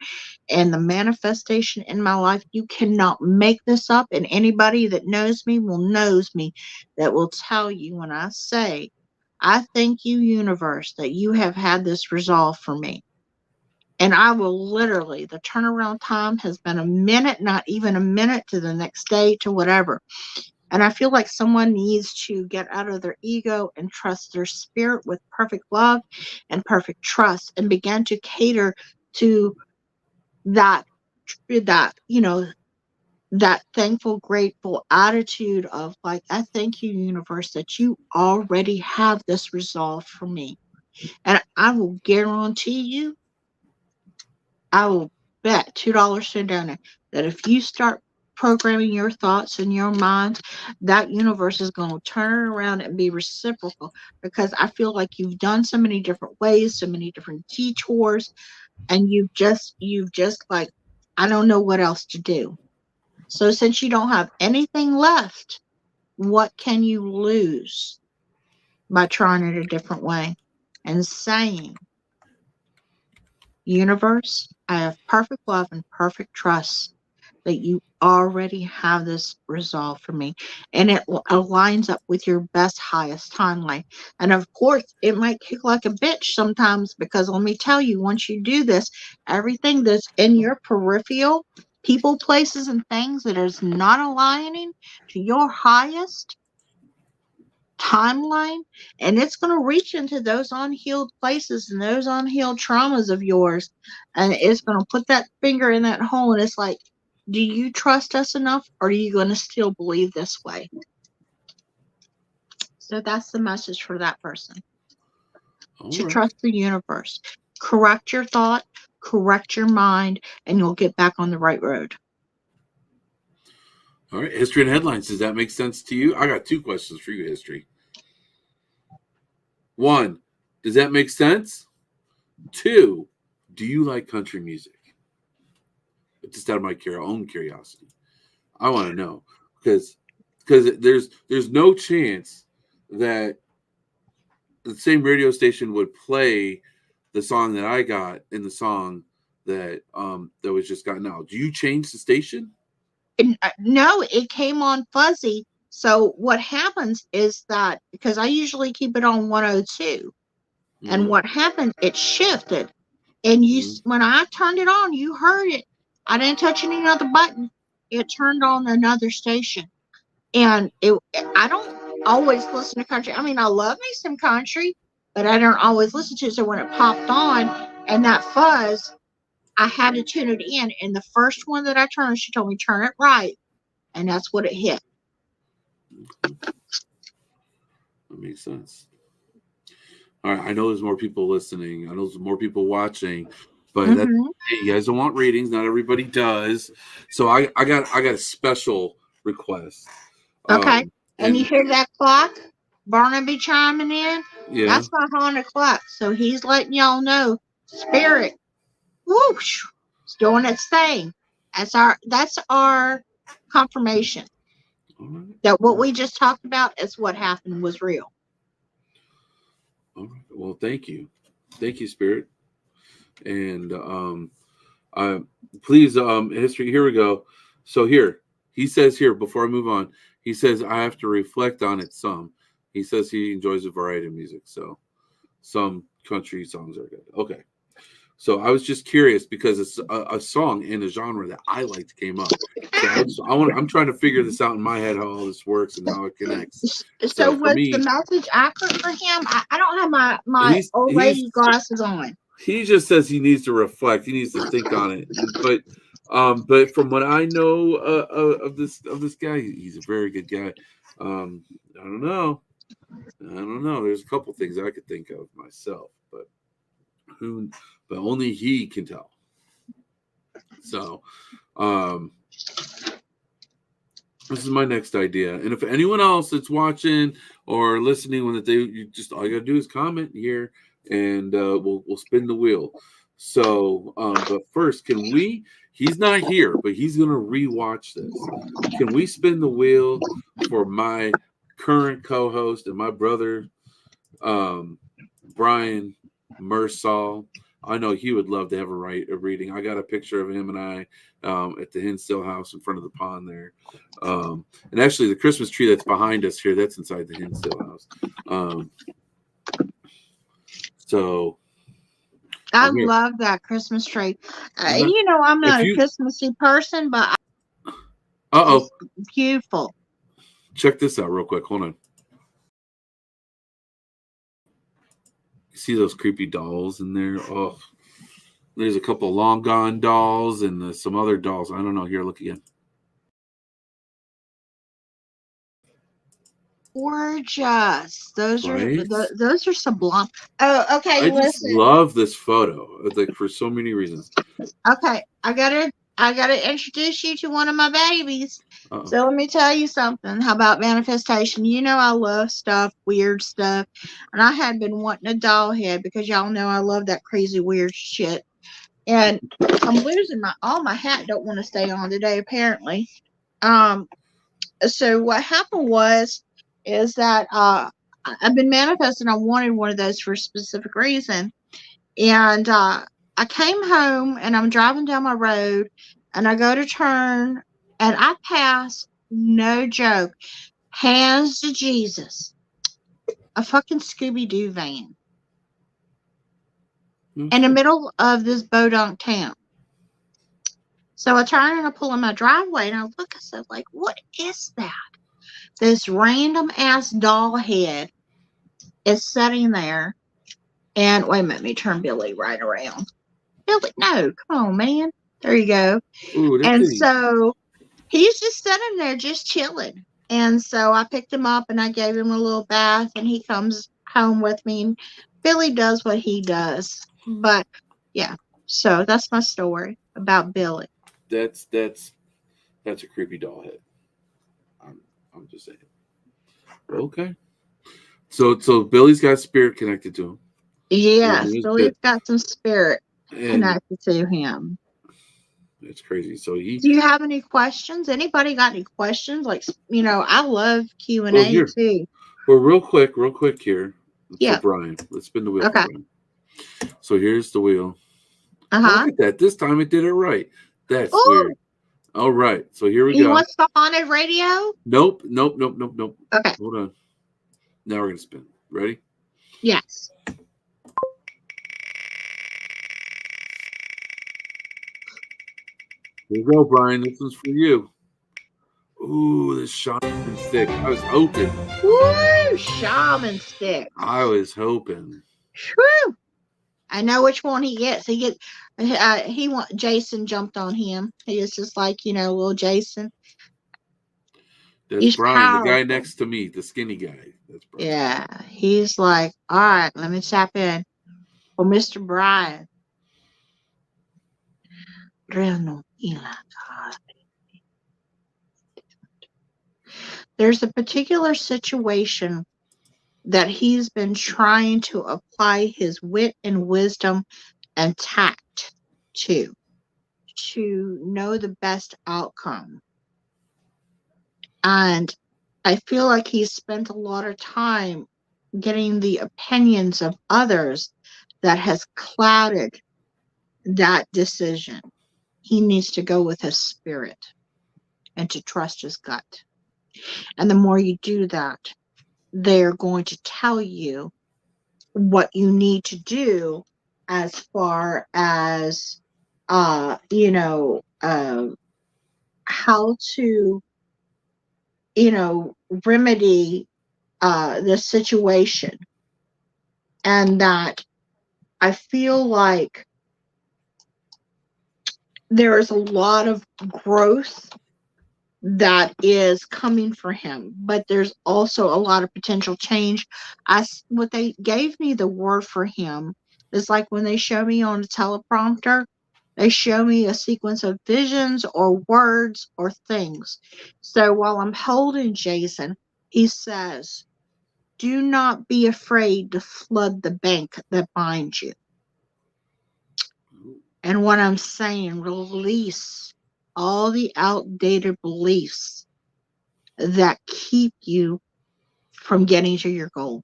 and the manifestation in my life. You cannot make this up. And anybody that knows me that will tell you when I say, I thank you, universe, that you have had this resolve for me. And I will literally, the turnaround time has been a minute, not even a minute to the next day to whatever. And I feel like someone needs to get out of their ego and trust their spirit with perfect love and perfect trust and begin to cater to that that thankful, grateful attitude of like, I thank you, universe, that you already have this resolve for me. And I will guarantee you, I will bet $2 to a donut that if you start programming your thoughts in your mind, that universe is going to turn around and be reciprocal, because I feel like you've done so many different ways, so many different detours, and you've just like, I don't know what else to do. So since you don't have anything left, what can you lose by trying it a different way and saying, universe, I have perfect love and perfect trust that you already have this resolve for me, and it aligns up with your best, highest timeline. And of course, it might kick like a bitch sometimes, because let me tell you, once you do this, everything that's in your peripheral, people, places, and things that is not aligning to your highest timeline, and it's going to reach into those unhealed places and those unhealed traumas of yours, and it's going to put that finger in that hole, and it's like, do you trust us enough, or are you going to still believe this way? So that's the message for that person. To trust the universe. Correct your thought, correct your mind, and you'll get back on the right road. All right, history and headlines. Does that make sense to you? I got 2 questions for you, history. 1, does that make sense? 2, do you like country music? Just out of my own curiosity, I want to know because there's no chance that the same radio station would play the song that I got in the song that was just gotten out. Do you change the station? No, it came on fuzzy. So what happens is that, because I usually keep it on 102, and what happened, it shifted. And when I turned it on, you heard it. I didn't touch any other button. It turned on another station. And I don't always listen to country. I mean, I love me some country, but I don't always listen to it. So when it popped on and that fuzz, I had to tune it in. And the first one that I turned, she told me, turn it right. And that's what it hit. That makes sense. All right, I know there's more people listening. I know there's more people watching, but you guys don't want readings. Not everybody does. So I got a special request. Okay. And you hear that clock? Barnaby chiming in? Yeah. That's my haunted clock. So he's letting y'all know, spirit, whoosh, it's doing its thing. That's our confirmation. That what we just talked about is what happened was real. All right. Well, thank you, Spirit, and please, history. Here we go. So here he says here before I move on, he says I have to reflect on it some. He says he enjoys a variety of music, so some country songs are good. Okay. So I was just curious because it's a song in a genre that I liked came up. So I'm trying to figure this out in my head, how all this works and how it connects. So was the message accurate for him? I don't have my old lady glasses on. He just says he needs to reflect. He needs to think on it. But from what I know of this guy, he's a very good guy. I don't know. There's a couple things I could think of myself, but only he can tell. So, this is my next idea. And if anyone else that's watching or listening, all you gotta do is comment here, and we'll spin the wheel. So, but first, he's not here, but he's gonna rewatch this. Can we spin the wheel for my current co-host and my brother, Brian Mersall? I know he would love to have a reading. I got a picture of him and I at the Hinsdale house in front of the pond there. And actually the Christmas tree that's behind us here, that's inside the Hinsdale house. So I love that Christmas tree. I'm not a Christmassy person, but it's beautiful. Check this out real quick. Hold on. See those creepy dolls in there? Oh, there's a couple long gone dolls and some other dolls. I don't know. Here, look again. Gorgeous. Those are sublime. Oh, okay. I just love this photo. Like for so many reasons. Okay, I gotta introduce you to one of my babies. So let me tell you something. How about manifestation? I love stuff, weird stuff, and I had been wanting a doll head because y'all know I love that crazy weird shit. And I'm losing my hat. Don't want to stay on today apparently. So what happened is that I've been manifesting. I wanted one of those for a specific reason, and I came home and I'm driving down my road and I go to turn and I pass, no joke, hands to Jesus, a fucking Scooby-Doo van in the middle of this bodunk town. So I turn and I pull in my driveway and I look, I said, like, what is that? This random ass doll head is sitting there. And wait a minute, let me turn Billy right around. Billy, no, come on, man. There you go. Ooh, that And thing. so he's just sitting there, just chilling. And so I picked him up and I gave him a little bath, and he comes home with me. And Billy does what he does. But yeah, so that's my story about Billy. That's a creepy doll head. I'm just saying. Okay. So Billy's got spirit connected to him. Yes, Billy's got some spirit And connected to him. it's crazy. So Do you have any questions? Anybody got any questions? Like, I love Q&A too. Well, real quick here Yeah. for Brian. Let's spin the wheel Okay. for Brian. So here's the wheel. Uh-huh. Look at that. This time it did it right. That's Ooh. weird. All right. So here we He go. wants the haunted radio? Nope. Okay. Hold on. Now we're going to spin. Ready? Yes. Here you go, Brian. This one's for you. Ooh, this shaman stick. I was hoping. Woo! Shaman stick. I was hoping. Woo! I know which one he gets. Jason jumped on him. He is just like, little Jason. That's He's Brian, powerful. the guy next to me, the skinny guy. That's Brian. Yeah. He's like, all right, let me tap in. Well, Mr. Brian. There's a particular situation that he's been trying to apply his wit and wisdom and tact to know the best outcome. And I feel like he's spent a lot of time getting the opinions of others that has clouded that decision. He needs to go with his spirit and to trust his gut. And the more you do that, they're going to tell you what you need to do as far as how to remedy the situation. And that I feel like there is a lot of growth that is coming for him, but there's also a lot of potential change. What they gave me, the word for him is like when they show me on a teleprompter, they show me a sequence of visions or words or things. So while I'm holding Jason, he says, do not be afraid to flood the bank that binds you. And what I'm saying, release all the outdated beliefs that keep you from getting to your goal.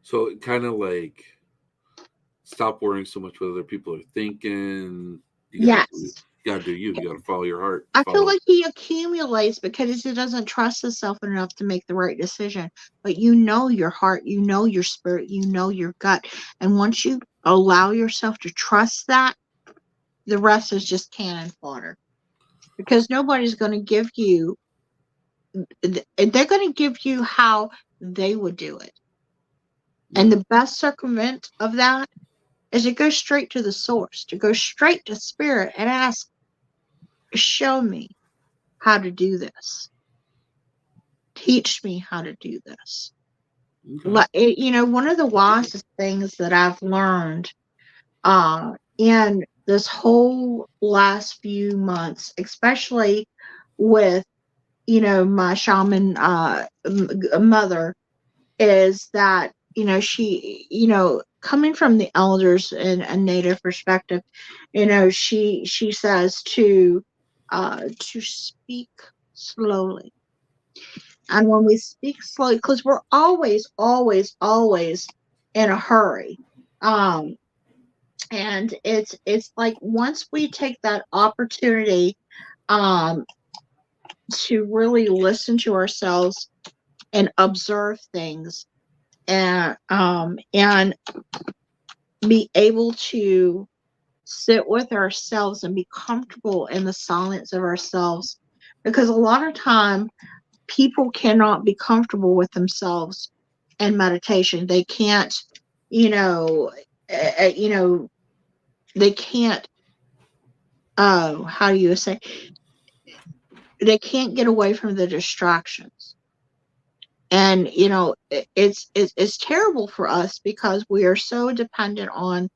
So kind of like stop worrying so much what other people are thinking. You gotta do you. You gotta follow your heart. I feel like he accumulates because he doesn't trust himself enough to make the right decision. But your heart, your spirit, your gut. And once you allow yourself to trust that, the rest is just cannon fodder. Because nobody's going to give you, they're going to give you how they would do it. Yeah. And the best circumvent of that is to go straight to the source, to go straight to spirit and ask, show me how to do this. Teach me how to do this. Okay. One of the wisest things that I've learned in this whole last few months, especially with, my shaman mother, is that, she, coming from the elders in a native perspective, she says to speak slowly. And when we speak slowly, because we're always in a hurry. And it's like once we take that opportunity to really listen to ourselves and observe things, and be able to sit with ourselves and be comfortable in the silence of ourselves, because a lot of time people cannot be comfortable with themselves in meditation. They can't, you know, they can't, how do you say, they can't get away from the distractions. And it's terrible for us because we are so dependent on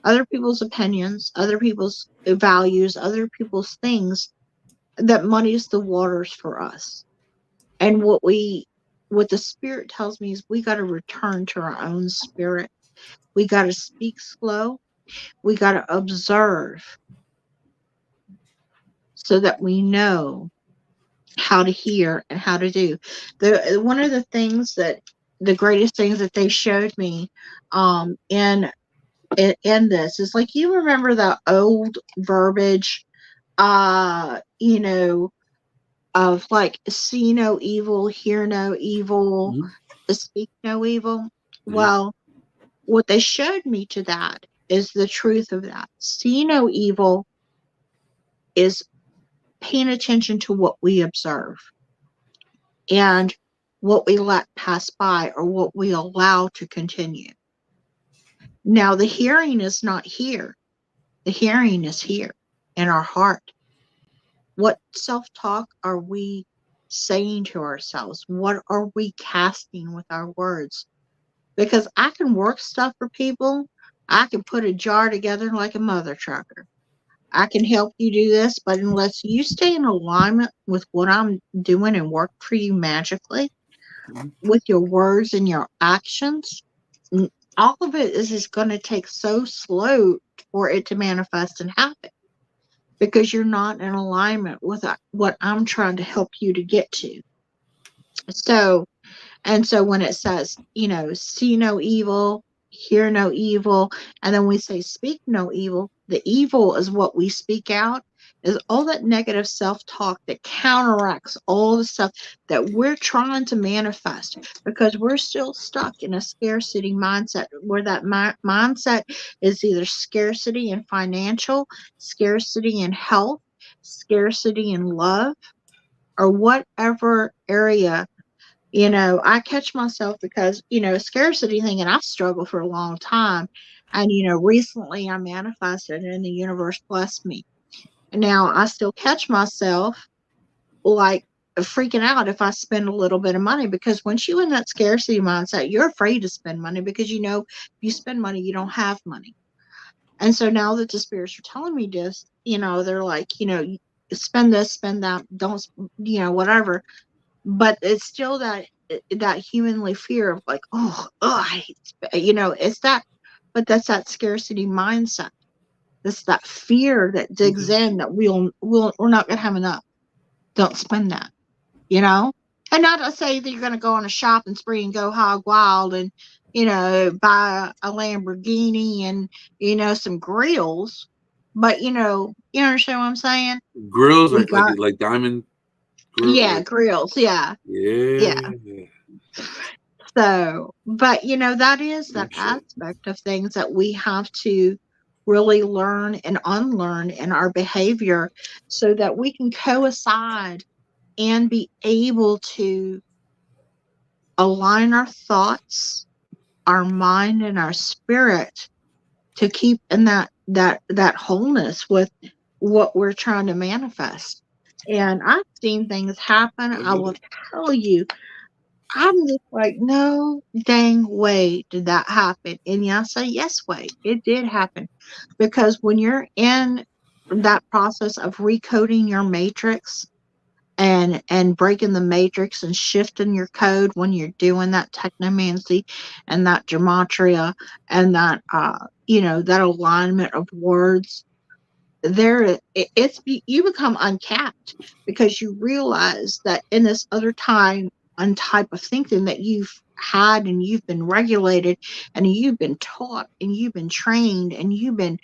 other people's opinions, other people's values, other people's things, that muddies the waters for us. And what the spirit tells me is we got to return to our own spirit. We got to speak slow. We got to observe so that we know how to hear and how to do. One of the greatest things that they showed me in this is, like, you remember that old verbiage, of like, see no evil, hear no evil, speak no evil. Well, what they showed me to that is the truth of that. See no evil is paying attention to what we observe and what we let pass by or what we allow to continue. Now, the hearing is not here. The hearing is here in our heart. What self-talk are we saying to ourselves? What are we casting with our words? Because I can work stuff for people. I can put a jar together like a mother trucker. I can help you do this, but unless you stay in alignment with what I'm doing and work for you magically with your words and your actions, all of it is just going to take so slow for it to manifest and happen, because you're not in alignment with what I'm trying to help you to get to. So when it says, see no evil, hear no evil, and then we say speak no evil, the evil is what we speak out, is all that negative self-talk that counteracts all the stuff that we're trying to manifest, because we're still stuck in a scarcity mindset, where that mindset is either scarcity in financial, scarcity in health, scarcity in love, or whatever area. I catch myself because, scarcity thing, and I've struggled for a long time. And, recently I manifested and the universe blessed me. And now I still catch myself like freaking out if I spend a little bit of money, because once you're in that scarcity mindset, you're afraid to spend money, because, if you spend money, you don't have money. And so now that the spirits are telling me this, they're like, spend this, spend that, don't, whatever. But it's still that humanly fear of like, I hate, it's that, but that's that scarcity mindset. That's that fear that digs in that we're not going to have enough. Don't spend that, and not to say that you're going to go on a shopping spree and go hog wild and, buy a Lamborghini and, some grills, but, you understand what I'm saying? Grills, like diamond grills. Yeah, grills. Yeah. So, but that is that aspect of things that we have to really learn and unlearn in our behavior, so that we can coincide and be able to align our thoughts, our mind, and our spirit to keep in that wholeness with what we're trying to manifest. And I've seen things happen. I will tell you, I'm just like, no dang way did that happen. And I say, yes way, it did happen. Because when you're in that process of recoding your matrix and breaking the matrix and shifting your code, when you're doing that technomancy and that gematria and that that alignment of words, you become uncapped, because you realize that in this other time and type of thinking that you've had and you've been regulated and you've been taught and you've been trained and you've been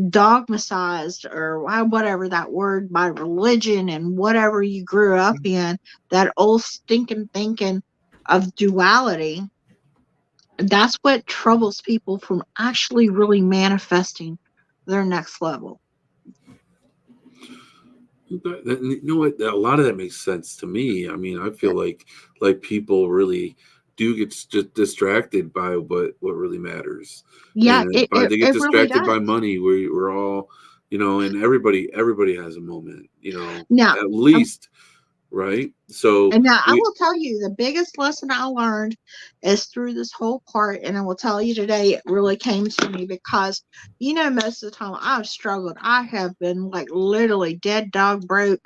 dogmatized, or whatever that word, by religion and whatever you grew up in, that old stinking thinking of duality, That's what troubles people from actually really manifesting their next level. You know what? A lot of that makes sense to me. I mean, I feel like people really do get distracted by what really matters. Yeah, And it, by it, they get it really distracted by does. money, we're all, and everybody has a moment, Now, at least, right? So and now I will tell you the biggest lesson I learned is through this whole part, and I will tell you today it really came to me because most of the time I've struggled. I have been like literally dead dog broke,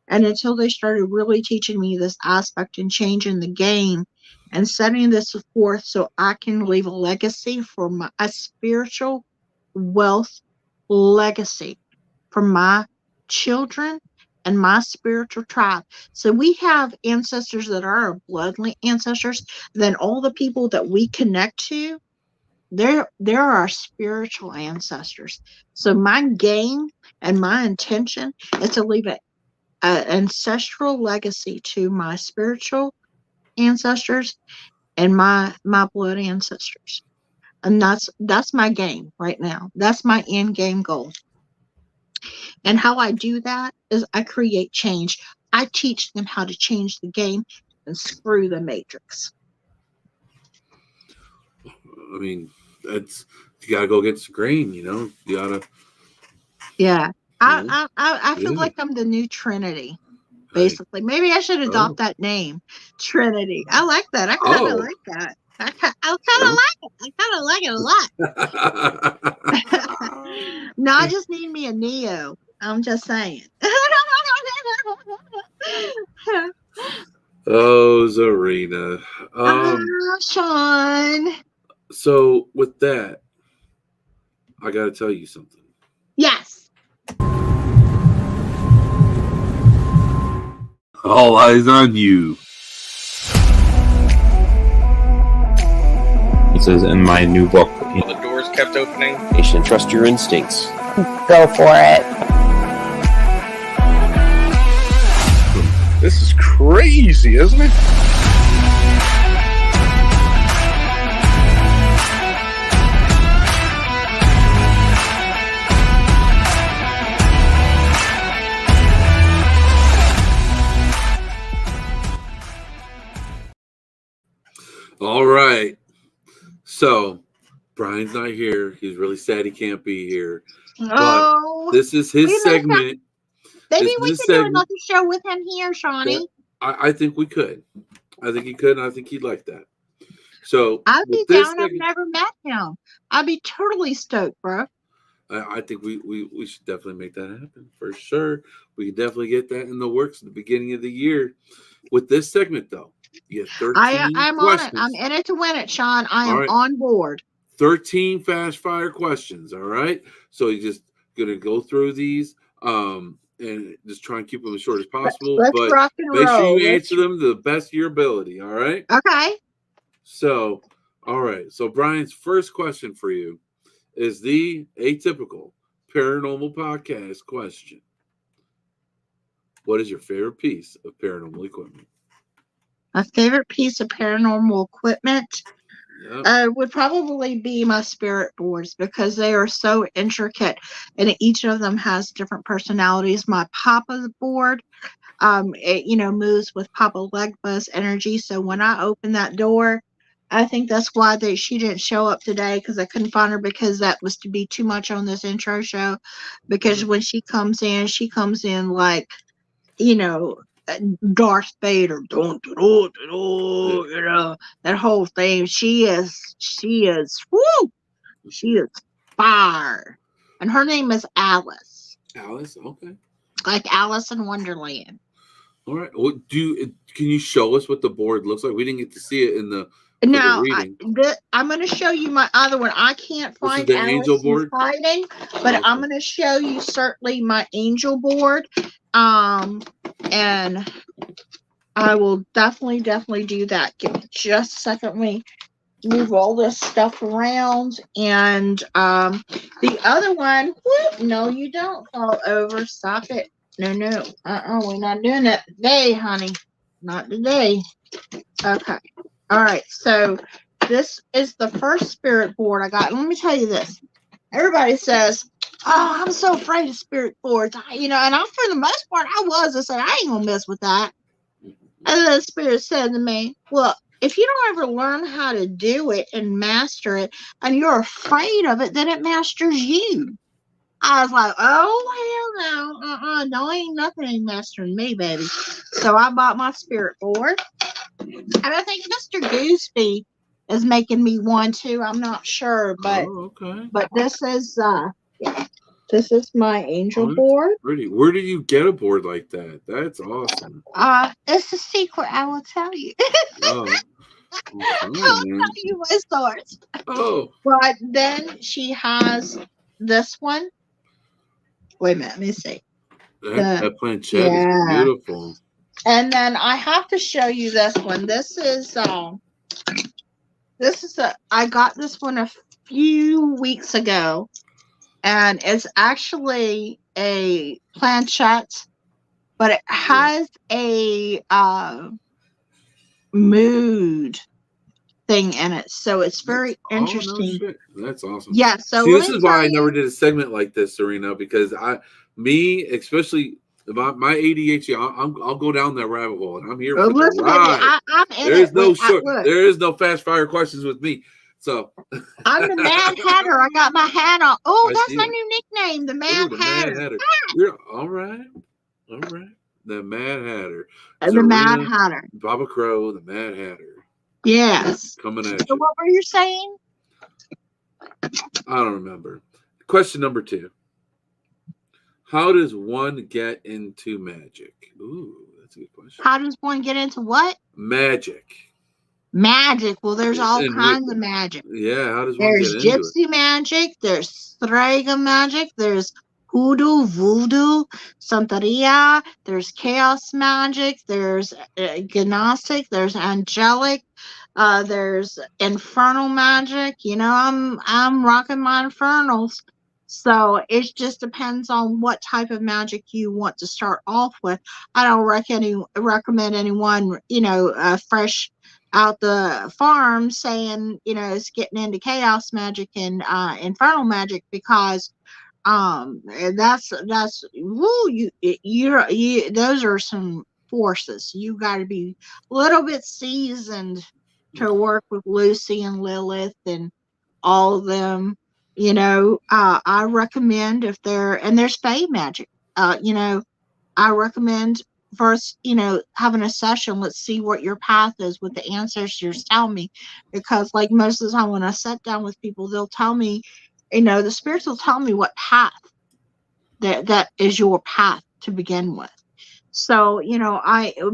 and until they started really teaching me this aspect and changing the game and setting this forth so I can leave a legacy for a spiritual wealth legacy for my children and my spiritual tribe. So we have ancestors that are our bloodline ancestors. Then all the people that we connect to, they're our spiritual ancestors. So my game and my intention is to leave an ancestral legacy to my spiritual ancestors and my blood ancestors. And that's my game right now. That's my end game goal. And how I do that is I create change. I teach them how to change the game and screw the matrix. I mean, that's you gotta go against the grain. You gotta. Yeah. You know, I feel yeah. like I'm the new Trinity, basically. Maybe I should adopt that name, Trinity. I like that. I kind of like that. I kind of like it. I kind of like it a lot. No, I just need me a Neo. I'm just saying. Oh, Zarina. Shawn. So with that, I got to tell you something. Yes. All eyes on you. It says in my new book, The doors kept opening. you should trust your instincts. Go for it. This is crazy, isn't it? All right. So Brian's not here. He's really sad he can't be here. Oh, but this is his segment. Maybe we could do another show with him here, Shawnee. I think we could. I think he could, and I think he'd like that. So I'd be down. I've never met him. I'd be totally stoked, bro. I think we should definitely make that happen for sure. We could definitely get that in the works at the beginning of the year. With this segment, though, you get 13 I'm questions. on it. I'm in it to win it, Shawn. I am on board. 13 fast fire questions. All right. So you're just gonna go through these, and just try and keep them as short as possible. Let's but rock and make roll. sure you answer them to the best of your ability. All right. Okay. So, all right. So Brian's first question for you is the atypical paranormal podcast question. What is your favorite piece of paranormal equipment? My favorite piece of paranormal equipment would probably be my spirit boards because they are so intricate and each of them has different personalities. My Papa's board, it moves with Papa Legba's energy. So when I open that door, I think that's why she didn't show up today because I couldn't find her because that was to be too much on this intro show. Because when she comes in like, Darth Vader, that whole thing. She is fire. And her name is Alice. Alice, okay. Like Alice in Wonderland. All right. Well, can you show us what the board looks like? We didn't get to see it in the reading. I'm going to show you my other one. I can't find the Alice angel board hiding, but I'm going to show you certainly my angel board. And I will definitely do that. Give me just a second. Let me move all this stuff around. And the other one, no, you don't fall over. Stop it. No. We're not doing that today, honey. Not today. Okay. All right. So This is the first spirit board I got. And let me tell you this. Everybody says, oh, I'm so afraid of spirit boards. You know, and for the most part, I said, I ain't going to mess with that. And the spirit said to me, well, if you don't ever learn how to do it and master it, and you're afraid of it, then it masters you. I was like, oh, hell no. No, ain't nothing mastering me, baby. So I bought my spirit board. And I think Mr. Gooseby is making me one too. I'm not sure, but okay. But this is this is my angel board. Pretty. Where do you get a board like that? That's awesome. It's a secret. I will tell you. Oh. I will tell you my source. Oh. But then she has this one. Wait a minute. Let me see. That planchette is beautiful. And then I have to show you this one. This is I got this one a few weeks ago, and it's actually a planchette, but it has a mood thing in it, so it's very interesting. No shit. That's awesome. Yeah. So see, this is why I never did a segment like this, Zarina, because especially my ADHD, I'll go down that rabbit hole, and I'm here for the ride. There is no fast fire questions with me. So I'm the Mad Hatter. I got my hat on. Oh, that's my new nickname, the Mad Hatter. You're all right. The Mad Hatter. The Mad Hatter. Baba Crow, the Mad Hatter. Yes. Coming at you. So what were you saying? I don't remember. Question number 2. How does one get into magic? Ooh, that's a good question. How does one get into what? Magic. Well, there's all kinds of magic. Yeah, how does one get into it? There's gypsy magic. There's Strega magic. There's hoodoo, voodoo, Santeria. There's chaos magic. There's gnostic. There's angelic. There's infernal magic. You know, I'm rocking my infernals. So it just depends on what type of magic you want to start off with. I don't recommend anyone, fresh out the farm saying, is getting into chaos magic and infernal magic, because that's woo, you those are some forces. You got to be a little bit seasoned to work with Lucy and Lilith and all of them. I recommend there's Fae magic. I recommend first, having a session. Let's see what your path is, what the ancestors tell me, because like most of the time when I sit down with people, they'll tell me, the spirits will tell me what path that is your path to begin with. So,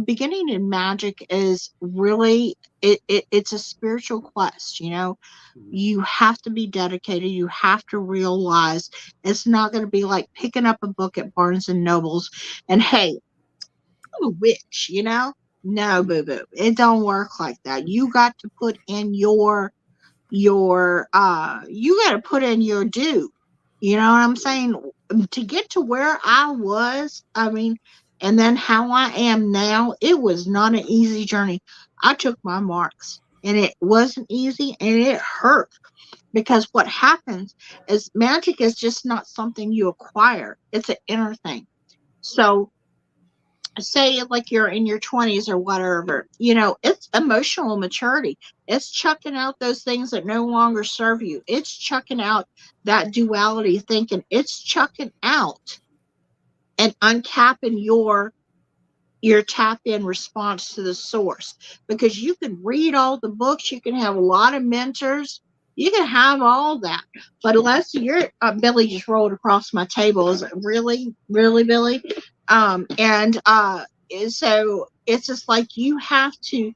beginning in magic is really, it's a spiritual quest, You have to be dedicated. You have to realize it's not going to be like picking up a book at Barnes and Nobles and, hey, I'm a witch, No, boo-boo. It don't work like that. You got to put in your you got to put in your due. You know what I'm saying? To get to where I was, and then how I am now, it was not an easy journey. I took my marks, and it wasn't easy, and it hurt, because what happens is magic is just not something you acquire. It's an inner thing. So say like you're in your 20s or whatever, it's emotional maturity. It's chucking out those things that no longer serve you. It's chucking out that duality thinking. It's chucking out and uncapping your tap in response to the source, because you can read all the books, you can have a lot of mentors, you can have all that, but unless you're Billy just rolled across my table. Is it really Billy? So it's just like you have to,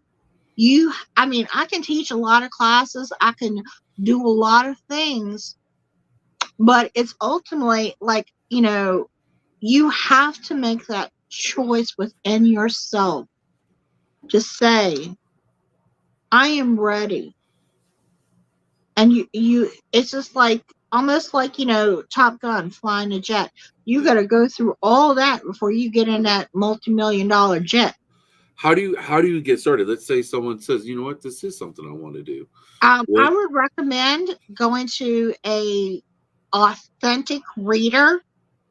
I can teach a lot of classes, I can do a lot of things, but it's ultimately like, you have to make that choice within yourself to say, I am ready. And you it's just like almost like, Top Gun flying a jet. You got to go through all that before you get in that multi-million-dollar jet. how do you get started? Let's say someone says, you know what, this is something I want to do. I What? would recommend going to a authentic reader,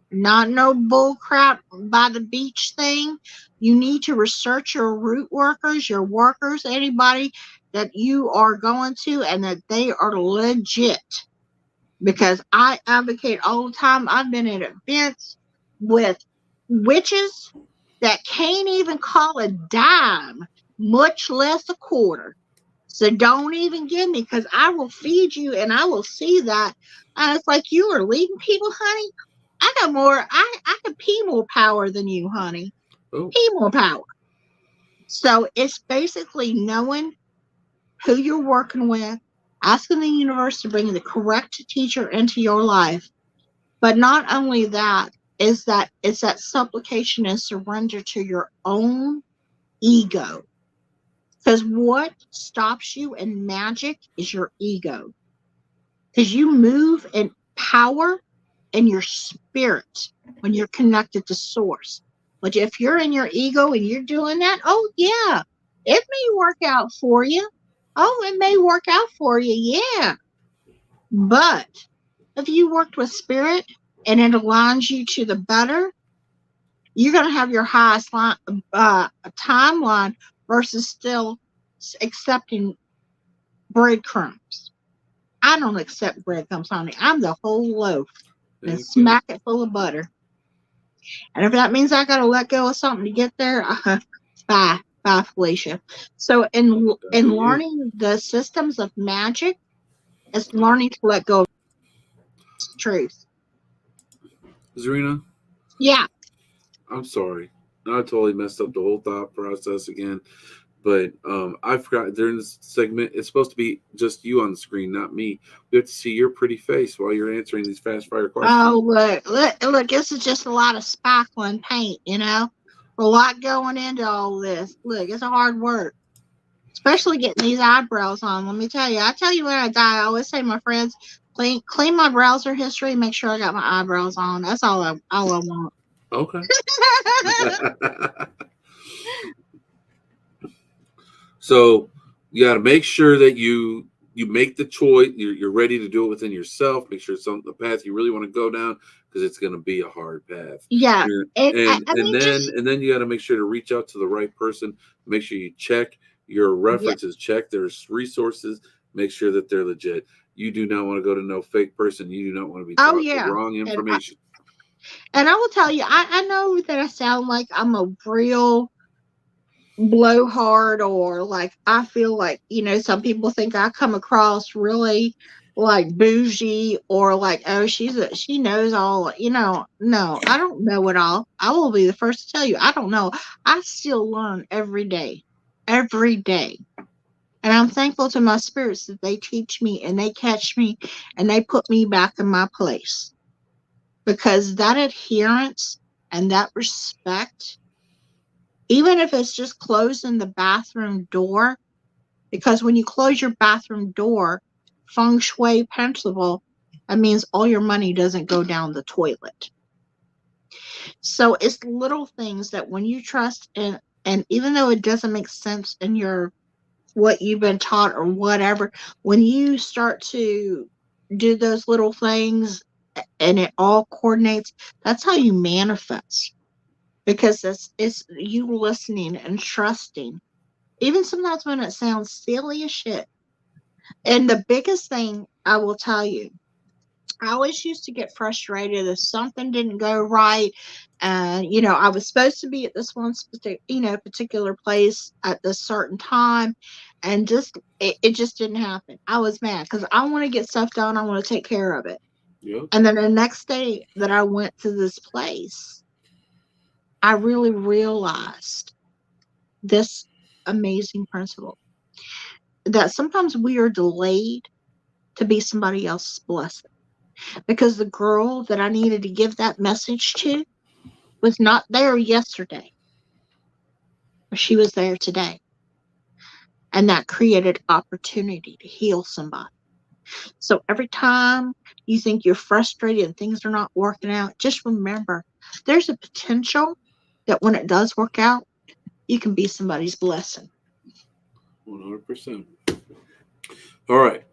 not no bull crap by the beach thing. You need to research your root workers, your workers, anybody that you are going to, and that they are legit. Because I advocate all the time. I've been at events with witches that can't even call a dime, much less a quarter. So don't even give me, because I will feed you and I will see that. And it's like, you are leading people, honey. I got more, I can pee more power than you, honey. Oh, Pee more power. So it's basically knowing who you're working with, asking the universe to bring the correct teacher into your life. But not only that, is that it's that supplication and surrender to your own ego. Because what stops you in magic is your ego. Because you move in power in your spirit when you're connected to source. But if you're in your ego and you're doing that, oh yeah, it may work out for you. Oh, it may work out for you, yeah. But if you worked with spirit and it aligns you to the better, you're going to have your highest timeline versus still accepting breadcrumbs. I don't accept breadcrumbs, honey. I'm the whole loaf and smack it full of butter. And if that means I got to let go of something to get there, bye, Felicia. So in learning the systems of magic, it's learning to let go of truth. Zarina? Yeah. I'm sorry. I totally messed up the whole thought process again. But I forgot during this segment, it's supposed to be just you on the screen, not me. We have to see your pretty face while you're answering these fast fire questions. Oh, look, this is just a lot of spackling paint, you know? A lot going into all this. Look, it's a hard work. Especially getting these eyebrows on. Let me tell you. I tell you when I die, I always say to my friends, clean my browser history, make sure I got my eyebrows on. That's all I want. Okay. So you got to make sure that you make the choice. You're ready to do it within yourself. Make sure it's on the path you really want to go down, because it's going to be a hard path. Yeah. And then you got to make sure to reach out to the right person. Make sure you check your references. Yeah. Check their resources. Make sure that they're legit. You do not want to go to no fake person. You do not want to be taught the wrong information. And I will tell you, I know that I sound like I'm a real blowhard, or like I feel like, you know, some people think I come across really like bougie, or like, oh, she knows all, you know. No, I don't know it all. I will be the first to tell you, I don't know. I still learn every day. And I'm thankful to my spirits that they teach me and they catch me and they put me back in my place, because that adherence and that respect, even if it's just closing the bathroom door, because when you close your bathroom door, feng shui principle, that means all your money doesn't go down the toilet. So it's little things that when you trust in, and even though it doesn't make sense in your what you've been taught or whatever, when you start to do those little things and it all coordinates, that's how you manifest. Because it's you listening and trusting, even sometimes when it sounds silly as shit. And the biggest thing I will tell you, I always used to get frustrated if something didn't go right. You know, I was supposed to be at this one particular place at this certain time, and just it just didn't happen. I was mad because I want to get stuff done. I want to take care of it. Yep. And then the next day that I went to this place, I really realized this amazing principle, that sometimes we are delayed to be somebody else's blessing. Because the girl that I needed to give that message to was not there yesterday, but she was there today. And that created opportunity to heal somebody. So every time you think you're frustrated and things are not working out, just remember there's a potential that when it does work out, you can be somebody's blessing. 100%. All right.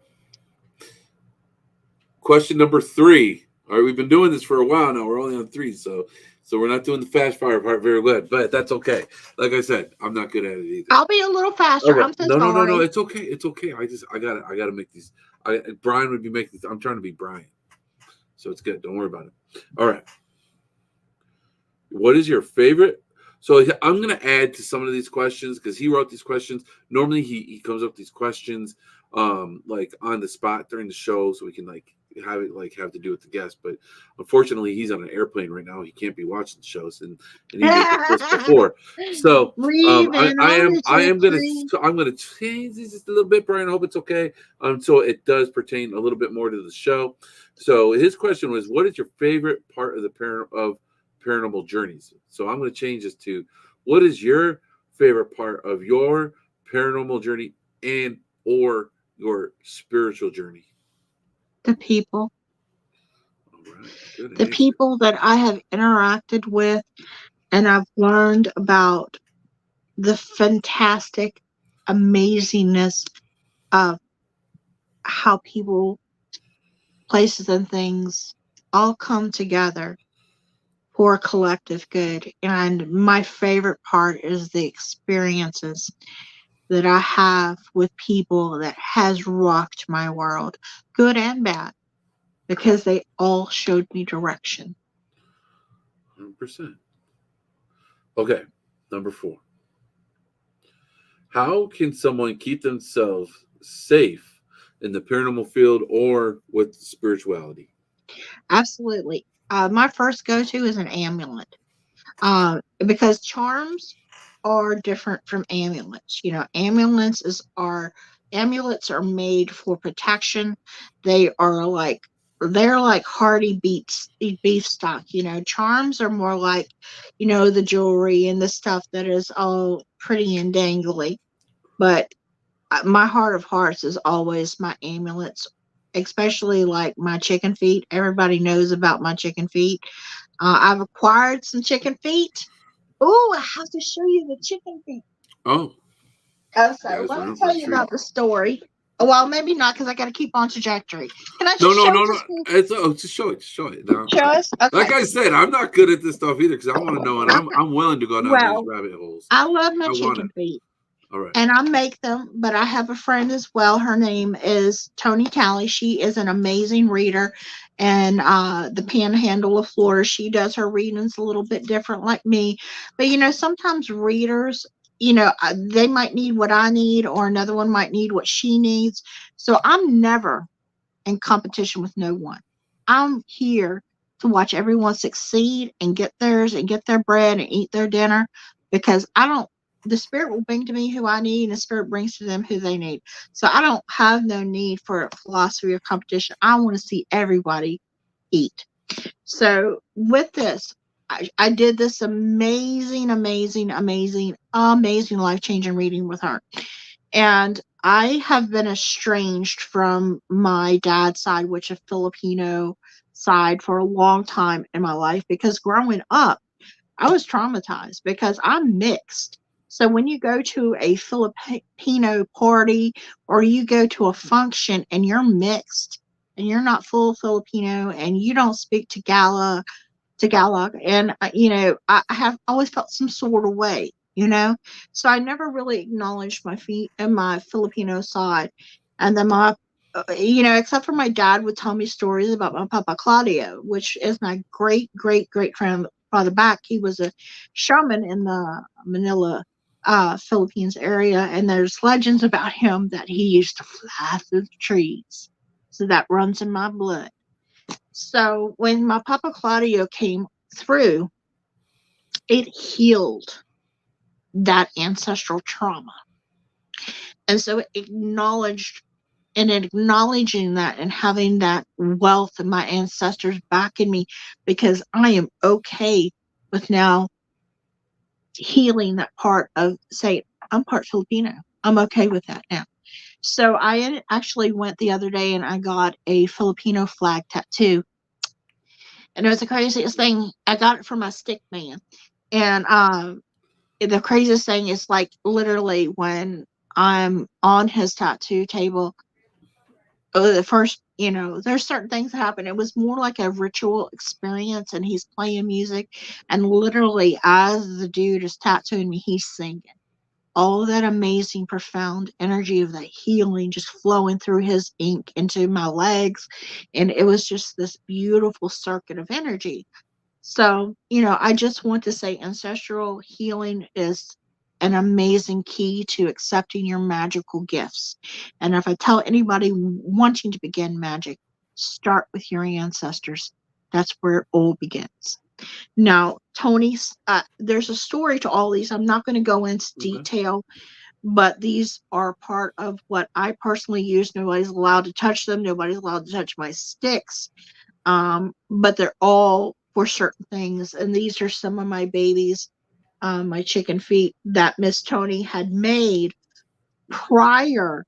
Question number 3. All right, we've been doing this for a while now. We're only on 3, so we're not doing the fast fire part very good, but that's okay. Like I said, I'm not good at it either. I'll be a little faster. Okay. I'm so sorry. No. It's okay. It's okay. I gotta make these. Brian would be making these. I'm trying to be Brian, so it's good. Don't worry about it. All right. What is your favorite? So I'm gonna add to some of these questions because he wrote these questions. Normally he comes up with these questions like on the spot during the show, so we can have to do with the guest. But unfortunately, he's on an airplane right now. He can't be watching the shows, and he did this before. So I'm gonna change this just a little bit, Brian. I hope it's okay. So it does pertain a little bit more to the show. So his question was, "What is your favorite part of the paranormal journeys?" So I'm going to change this to, "What is your favorite part of your paranormal journey and or your spiritual journey?" The people. All right. Good The answer. people that I have interacted with, and I've learned about the fantastic amazingness of how people, places, and things all come together for collective good. And my favorite part is the experiences that I have with people that has rocked my world, good and bad, because they all showed me direction. 100%. Okay, number 4. How can someone keep themselves safe in the paranormal field or with spirituality? Absolutely. My first go-to is an amulet. Because charms are different from amulets. You know, amulets are made for protection. They're like hardy beef stock. You know, charms are more like, the jewelry and the stuff that is all pretty and dangly. But my heart of hearts is always my amulets, especially like my chicken feet. Everybody knows about my chicken feet. I've acquired some chicken feet. Oh, I have to show you the chicken feet. Oh, So let me tell you about the story. Well, maybe not, because I got to keep on trajectory. Can I just No. Just show it. Now, show us? Okay. like I said, I'm not good at this stuff either because I want to know, and I'm willing to go down these rabbit holes. I love my chicken feet. All right. And I make them, but I have a friend as well. Her name is Tony Talley. She is an amazing reader, and the Panhandle of Florida. She does her readings a little bit different, like me. But sometimes readers, they might need what I need, or another one might need what she needs. So I'm never in competition with no one. I'm here to watch everyone succeed and get theirs and get their bread and eat their dinner, because the spirit will bring to me who I need, and the spirit brings to them who they need. So I don't have no need for a philosophy of competition. I want to see everybody eat. So with this, I did this amazing life-changing reading with her. And I have been estranged from my dad's side, which is Filipino side, for a long time in my life, because growing up, I was traumatized because I'm mixed. So when you go to a Filipino party, or you go to a function and you're mixed and you're not full Filipino and you don't speak Tagalog, and I have always felt some sort of way, so I never really acknowledged my feet and my Filipino side. And then except for my dad would tell me stories about my Papa Claudio, which is my great grandfather back. He was a shaman in the Manila, Philippines area, and there's legends about him that he used to fly through the trees. So that runs in my blood. So when my Papa Claudio came through, it healed that ancestral trauma. And so acknowledging that and having that wealth of my ancestors backing me, because I am okay with now healing that part of, say, I'm part Filipino. I'm okay with that now. So I actually went the other day and I got a Filipino flag tattoo. And it was the craziest thing. I got it from my stick man. And the craziest thing is like literally when I'm on his tattoo table, the first, there's certain things that happen. It was more like a ritual experience, and he's playing music, and literally as the dude is tattooing me, he's singing. All that amazing, profound energy of that healing just flowing through his ink into my legs. And it was just this beautiful circuit of energy. So, I just want to say ancestral healing is an amazing key to accepting your magical gifts. And if I tell anybody wanting to begin magic, start with your ancestors. That's where it all begins. Now, Tony, there's a story to all these. I'm not going to go into detail, but these are part of what I personally use. Nobody's allowed to touch them. Nobody's allowed to touch my sticks. But they're all for certain things. And these are some of my babies, my chicken feet that Miss Tony had made prior,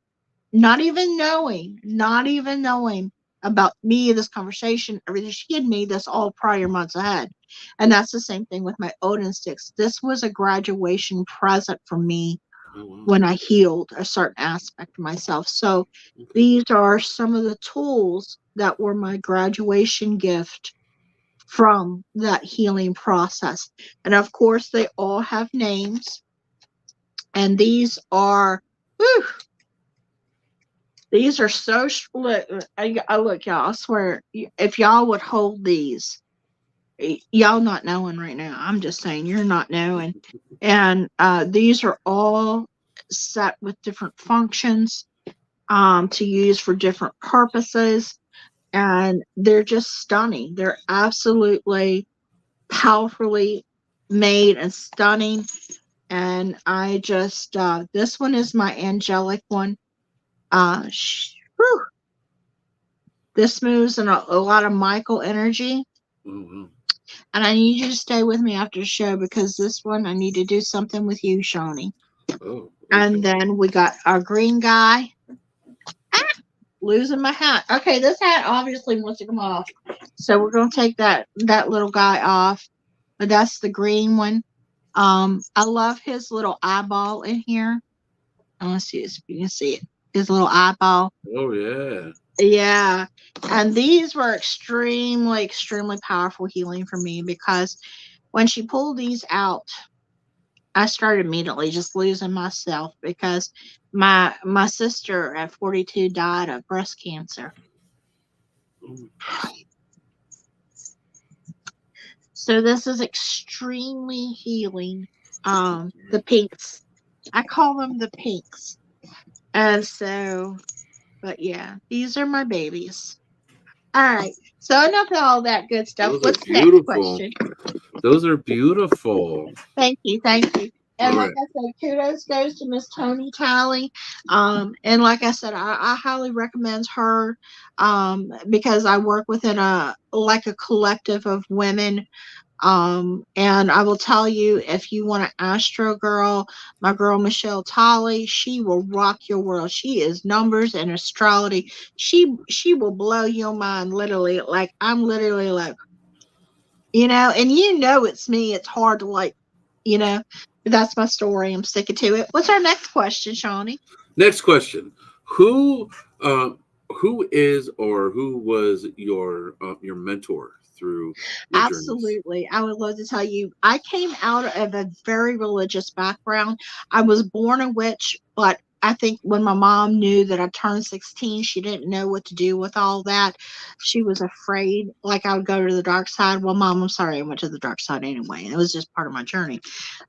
not even knowing about me, this conversation, everything. She had made this all prior months ahead. And that's the same thing with my Odin sticks. This was a graduation present for me when I healed a certain aspect of myself. So these are some of the tools that were my graduation gift from that healing process. And of course, they all have names. And these are, whew, these are so, look, look, y'all, I swear, if y'all would hold these, y'all not knowing right now. I'm just saying, you're not knowing. And these are all set with different functions to use for different purposes. And they're just stunning. They're absolutely powerfully made and stunning. And I just, this one is my angelic one. This moves in a lot of Michael energy. Mm-hmm. And I need you to stay with me after the show, because this one I need to do something with you, Shawnee. Oh, okay. And then we got our green guy. Losing my hat. Okay, this hat obviously wants to come off. So we're going to take that little guy off. But that's the green one. I love his little eyeball in here. I want to see if you can see it. His little eyeball. Oh, yeah. Yeah. And these were extremely, extremely powerful healing for me, because when she pulled these out, I started immediately just losing myself, because my sister at 42 died of breast cancer. So this is extremely healing. The pinks. I call them the pinks. And so, but yeah, these are my babies. All right. So enough of all that good stuff. Those What's are the next beautiful. question? Those are beautiful. Thank you. Thank you. And All like I said, kudos goes to Miss Tony Talley. And like I said, I highly recommend her because I work within a collective of women. And I will tell you, if you want an Astro girl, my girl Michelle Tolley, she will rock your world. She is numbers and astrology. She will blow your mind, literally. Like, I'm literally like, and it's me. It's hard to but that's my story. I'm sticking to it. What's our next question, Shawnee? Next question. Who is or who was your mentor through your Absolutely. I would love to tell you, I came out of a very religious background. I was born a witch, but I think when my mom knew that I turned 16, she didn't know what to do with all that. She was afraid, like, I would go to the dark side. Well, Mom, I'm sorry, I went to the dark side anyway. It was just part of my journey.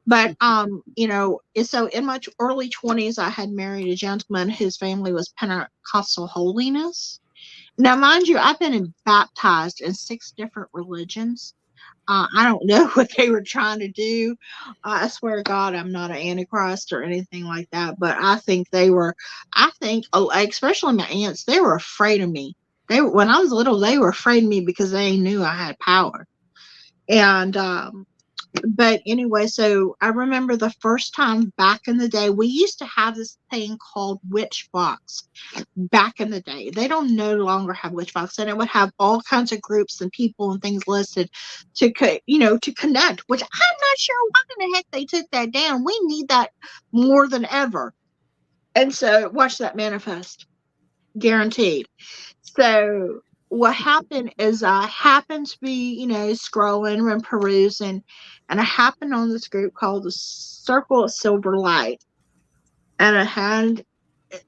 But, so in my early 20s, I had married a gentleman whose family was Pentecostal holiness. Now, mind you, I've been baptized in 6 different religions. I don't know what they were trying to do. I swear to God, I'm not an antichrist or anything like that. But I think especially my aunts, they were afraid of me. When I was little, they were afraid of me because they knew I had power. And But anyway, so I remember the first time back in the day, we used to have this thing called Witch Box back in the day. They don't no longer have Witch Box, and it would have all kinds of groups and people and things listed to to connect, which I'm not sure why in the heck they took that down. We need that more than ever. And so watch that manifest. Guaranteed. So what happened is I happened to be, scrolling and perusing, and I happened on this group called the Circle of Silver Light. And I had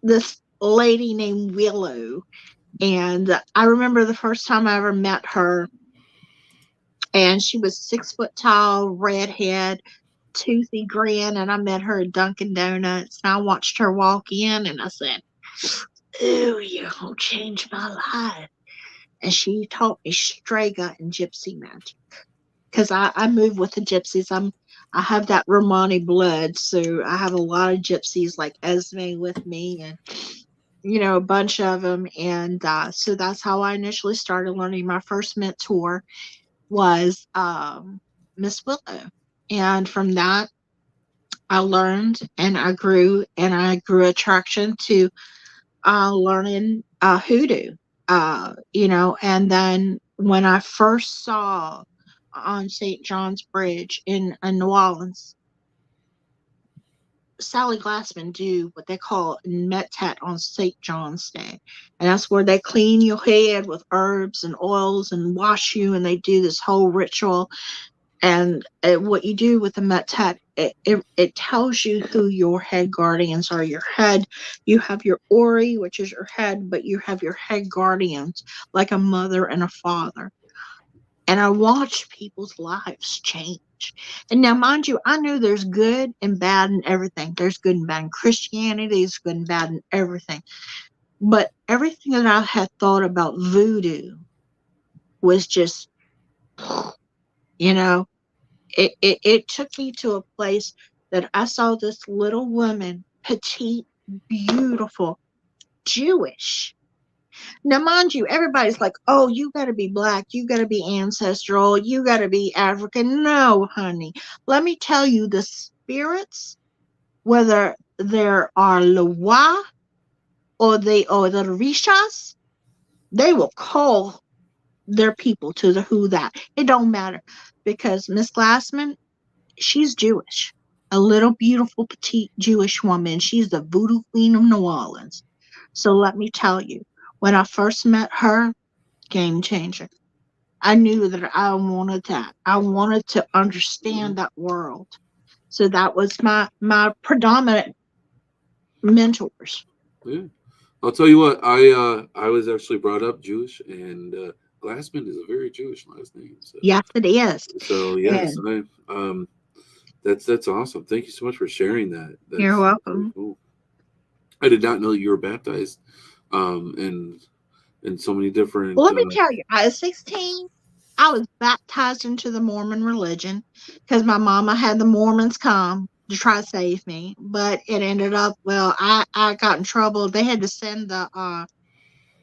this lady named Willow. And I remember the first time I ever met her, and she was 6 foot tall, redhead, toothy grin, and I met her at Dunkin' Donuts. And I watched her walk in, and I said, "Ooh, you're gonna change my life." And she taught me Strega and Gypsy magic, because I move with the gypsies. I have that Romani blood, so I have a lot of gypsies like Esme with me, and a bunch of them. And so that's how I initially started learning. My first mentor was Miss Willow, and from that I learned and I grew attraction to learning hoodoo, and then when I first saw on St. John's Bridge in New Orleans, Sally Glassman do what they call Metat on St. John's Day. And that's where they clean your head with herbs and oils and wash you, and they do this whole ritual. And what you do with the Metat, it tells you who your head guardians are. Your head, you have your Ori, which is your head, but you have your head guardians, like a mother and a father. And I watched people's lives change. And now, mind you, I know there's good and bad in everything. There's good and bad in Christianity. There's good and bad in everything. But everything that I had thought about voodoo was just, it took me to a place that I saw this little woman, petite, beautiful, Jewish. Now, mind you, everybody's like, "Oh, you got to be black, you got to be ancestral, you got to be African." No, honey. Let me tell you, the spirits, whether there are Loa or the Rishas, they will call their people to the who that. It don't matter, because Miss Glassman, she's Jewish. A little beautiful petite Jewish woman. She's the voodoo queen of New Orleans. So let me tell you, when I first met her, game changer. I knew that I wanted that. I wanted to understand that world. So that was my predominant mentors. Yeah. I'll tell you what, I was actually brought up Jewish, and Glassman is a very Jewish last name. So. Yes, it is. So yes, And that's awesome. Thank you so much for sharing that. That's you're welcome. cool. I did not know that you were baptized, in so many different. Well, let me tell you, I was 16. I was baptized into the Mormon religion because my mama had the Mormons come to try to save me, but it ended up, well, I got in trouble. They had to send the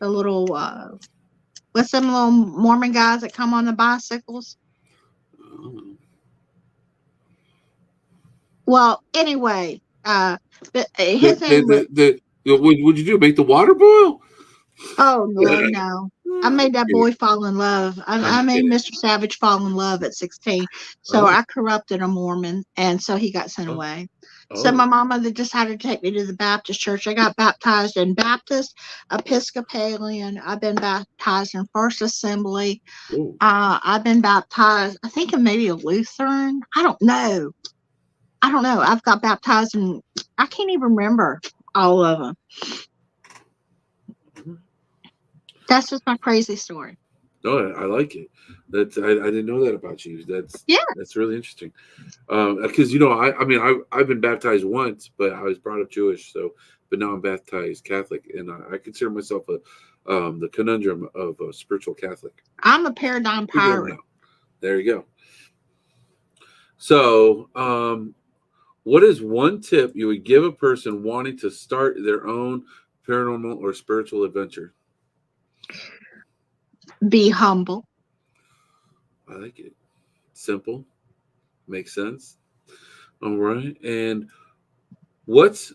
little what's them little Mormon guys that come on the bicycles? Well, anyway, but his name was. What'd you do? Make the water boil? Oh Lord, no! I made that Kidding. boy fall in love. I I'm made kidding. Mr. Savage fall in love at 16. So Oh. I corrupted a Mormon, and so he got sent Oh. away. Oh. So my mama decided to take me to the Baptist church. I got baptized in Baptist, Episcopalian. I've been baptized in First Assembly. Oh. I've been baptized, I think, in maybe a Lutheran. I don't know. I've got baptized in, I can't even remember all of them. That's just my crazy story. No, I like it. That's I didn't know that about you. That's really interesting. Because I've been baptized once, but I was brought up Jewish. So, but now I'm baptized Catholic, and I consider myself the conundrum of a spiritual Catholic. I'm a paradigm pirate. There you go. So, what is one tip you would give a person wanting to start their own paranormal or spiritual adventure? Be humble. I like it. Simple. Makes sense. All right. And what's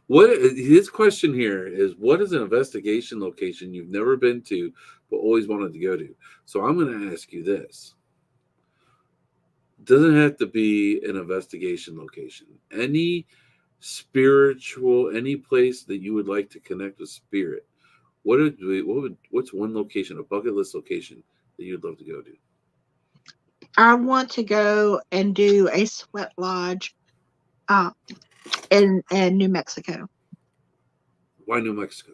what his question here is, what is an investigation location you've never been to but always wanted to go to? So I'm going to ask you this. It doesn't have to be an investigation location. Any spiritual, any place that you would like to connect with spirit. What's one location, a bucket list location that you'd love to go to? I want to go and do a sweat lodge in New Mexico. Why New Mexico?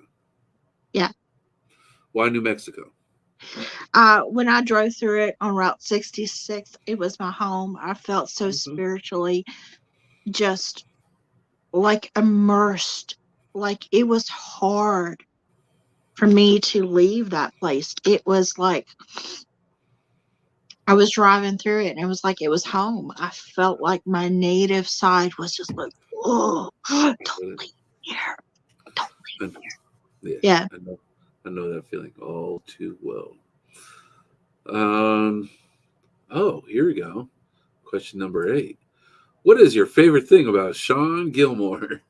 Yeah. Why New Mexico? When I drove through it on Route 66, it was my home. I felt so spiritually just like immersed. Like it was hard for me to leave that place. It was like I was driving through it and it was like it was home. I felt like my native side was just like, oh, don't leave here. Don't leave here. Yeah. I know that feeling all too well. Oh, here we go. Question number 8. What is your favorite thing about Shawn Gilmore?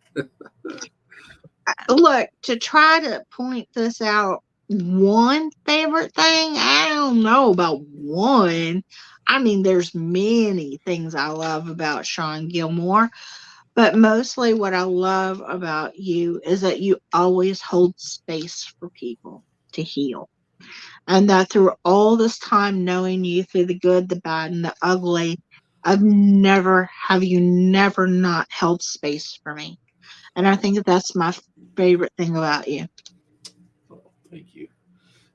Look, to try to point this out, one favorite thing, I don't know about one. I mean, there's many things I love about Shawn Gilmore, but mostly what I love about you is that you always hold space for people to heal. And that through all this time knowing you, through the good, the bad, and the ugly, have you never not held space for me. And I think that's my favorite thing about you. Oh, thank you.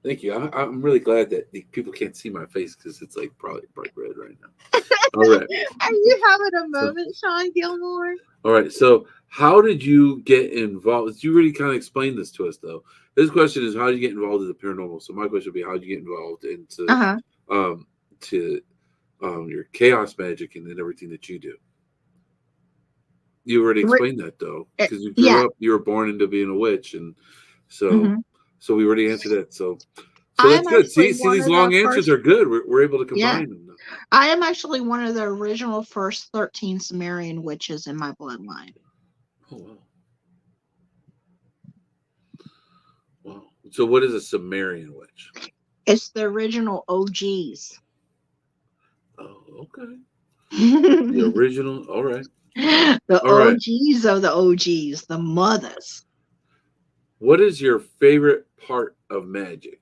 Thank you. I'm really glad that people can't see my face because it's like probably bright red right now. All right. Are you having a moment, Shawn Gilmore? All right. So how did you get involved? You really kind of explained this to us, though. This question is, how did you get involved in the paranormal? So my question would be, how did you get involved into your chaos magic and then everything that you do? You already explained that, though, because you grew up, you were born into being a witch, and so so we already answered that. So that's good. See, these long answers are good. We're able to combine them. I am actually one of the original first 13 Sumerian witches in my bloodline. Oh, wow. Wow. So what is a Sumerian witch? It's the original OGs. Oh, okay. The original. All right. The OGs of the OGs, the mothers. What is your favorite part of magic?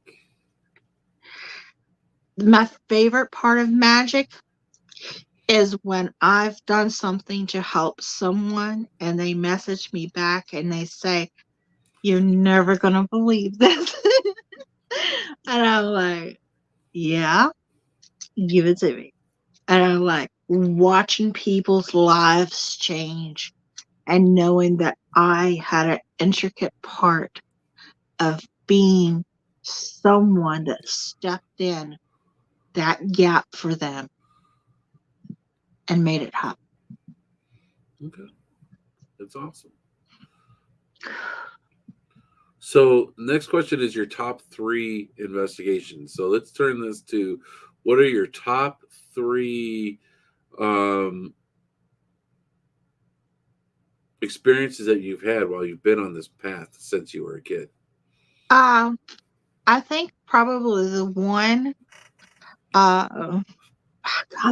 My favorite part of magic is when I've done something to help someone and they message me back and they say, "You're never going to believe this." And I'm like, yeah, give it to me. And I'm like, watching people's lives change and knowing that I had an intricate part of being someone that stepped in that gap for them and made it happen. Okay. That's awesome. So next question is your top 3 investigations. So let's turn this to, what are your top 3 experiences that you've had while you've been on this path since you were a kid? I think probably the one, God,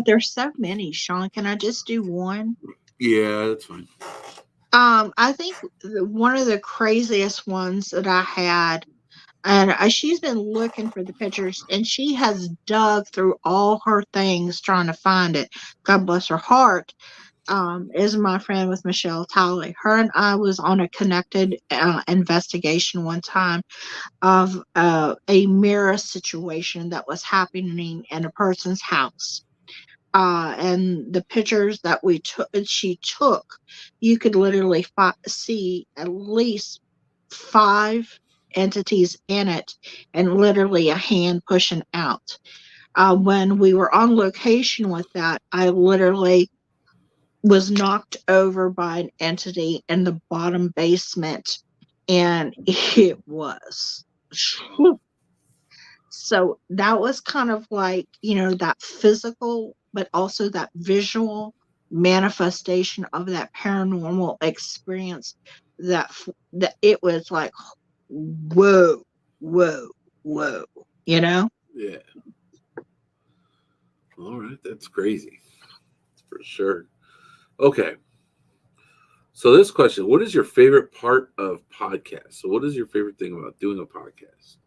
there's so many, Shawn. Can I just do one? Yeah, that's fine. I think one of the craziest ones that I had, and she's been looking for the pictures, and she has dug through all her things trying to find it. God bless her heart. Is my friend with Michelle Talley. Her and I was on a connected investigation one time of a mirror situation that was happening in a person's house. And the pictures that she took, you could literally see at least 5 entities in it and literally a hand pushing out. When we were on location with that, I literally was knocked over by an entity in the bottom basement, and it was so that was kind of like, that physical but also that visual manifestation of that paranormal experience that it was like, whoa, whoa, whoa, you know? Yeah. All right, that's crazy. For sure. Okay. So this question, what is your favorite part of podcasts? So what is your favorite thing about doing a podcast?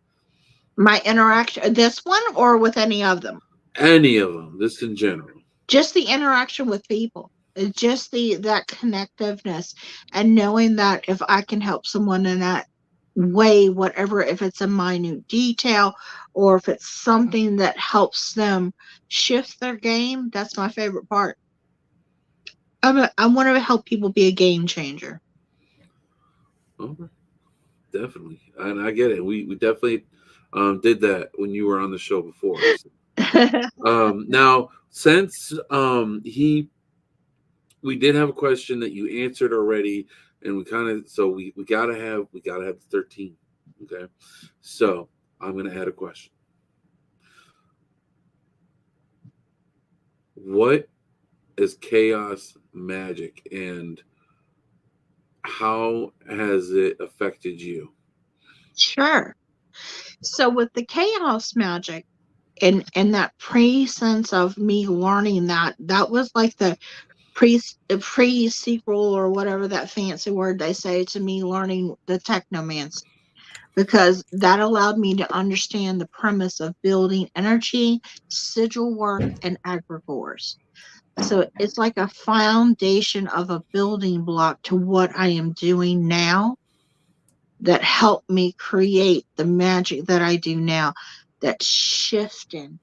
My interaction, this one or with any of them? Any of them, this in general. Just the interaction with people. Just that connectiveness and knowing that if I can help someone in that way, whatever, if it's a minute detail or if it's something that helps them shift their game, that's my favorite part. I want to help people be a game changer. Okay. Definitely. And I get it. We definitely did that when you were on the show before. Now, since we did have a question that you answered already, and we kind of we gotta have the 13. Okay. So I'm gonna add a question. What is chaos magic and how has it affected you? Sure. So with the chaos magic and that pre-sense of me learning that was like the pre-sequel or whatever that fancy word they say to me learning the technomancy, because that allowed me to understand the premise of building energy, sigil work, and egregores. So it's like a foundation of a building block to what I am doing now that helped me create the magic that I do now, that shifting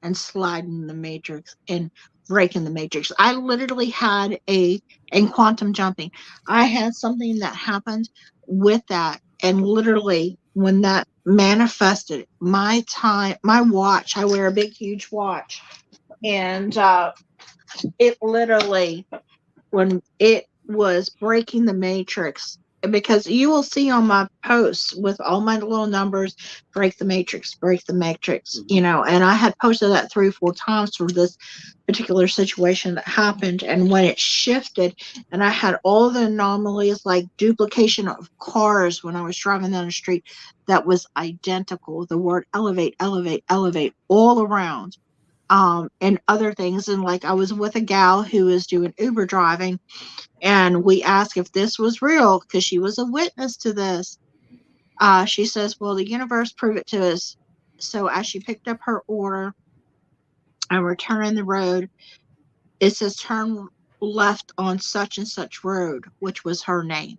and sliding the matrix and breaking the matrix. I literally had in quantum jumping, I had something that happened with that, and literally when that manifested, my watch, I wear a big huge watch, and it literally, when it was breaking the matrix, because you will see on my posts with all my little numbers, break the matrix, you know, and I had posted that 3 or 4 times for this particular situation that happened. And when it shifted and I had all the anomalies, like duplication of cars when I was driving down the street, that was identical, the word elevate, elevate, elevate all around, and other things. And like I was with a gal who was doing Uber driving, and we asked if this was real because she was a witness to this. She says, well, the universe proved it to us. So as she picked up her order and we're turning the road, it says turn left on such and such road, which was her name.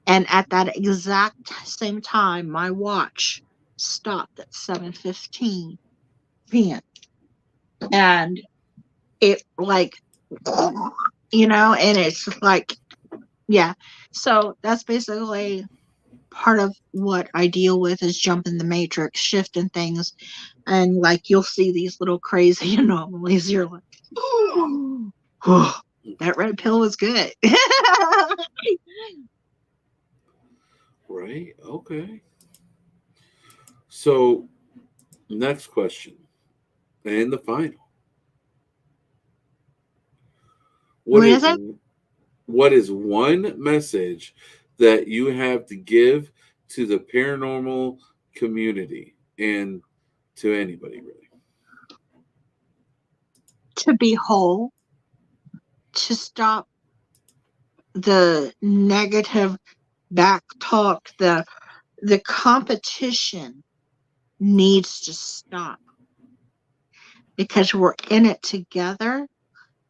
And at that exact same time, my watch stopped at 7:15 p.m. And it like, you know, and it's like, yeah. So that's basically part of what I deal with, is jumping the matrix, shifting things, and like you'll see these little crazy anomalies. You're like, oh, that red pill was good. Right. Okay. So, next question, and the final. What is it? What is one message that you have to give to the paranormal community and to anybody really? To be whole, to stop the negative back talk, the competition needs to stop, because we're in it together.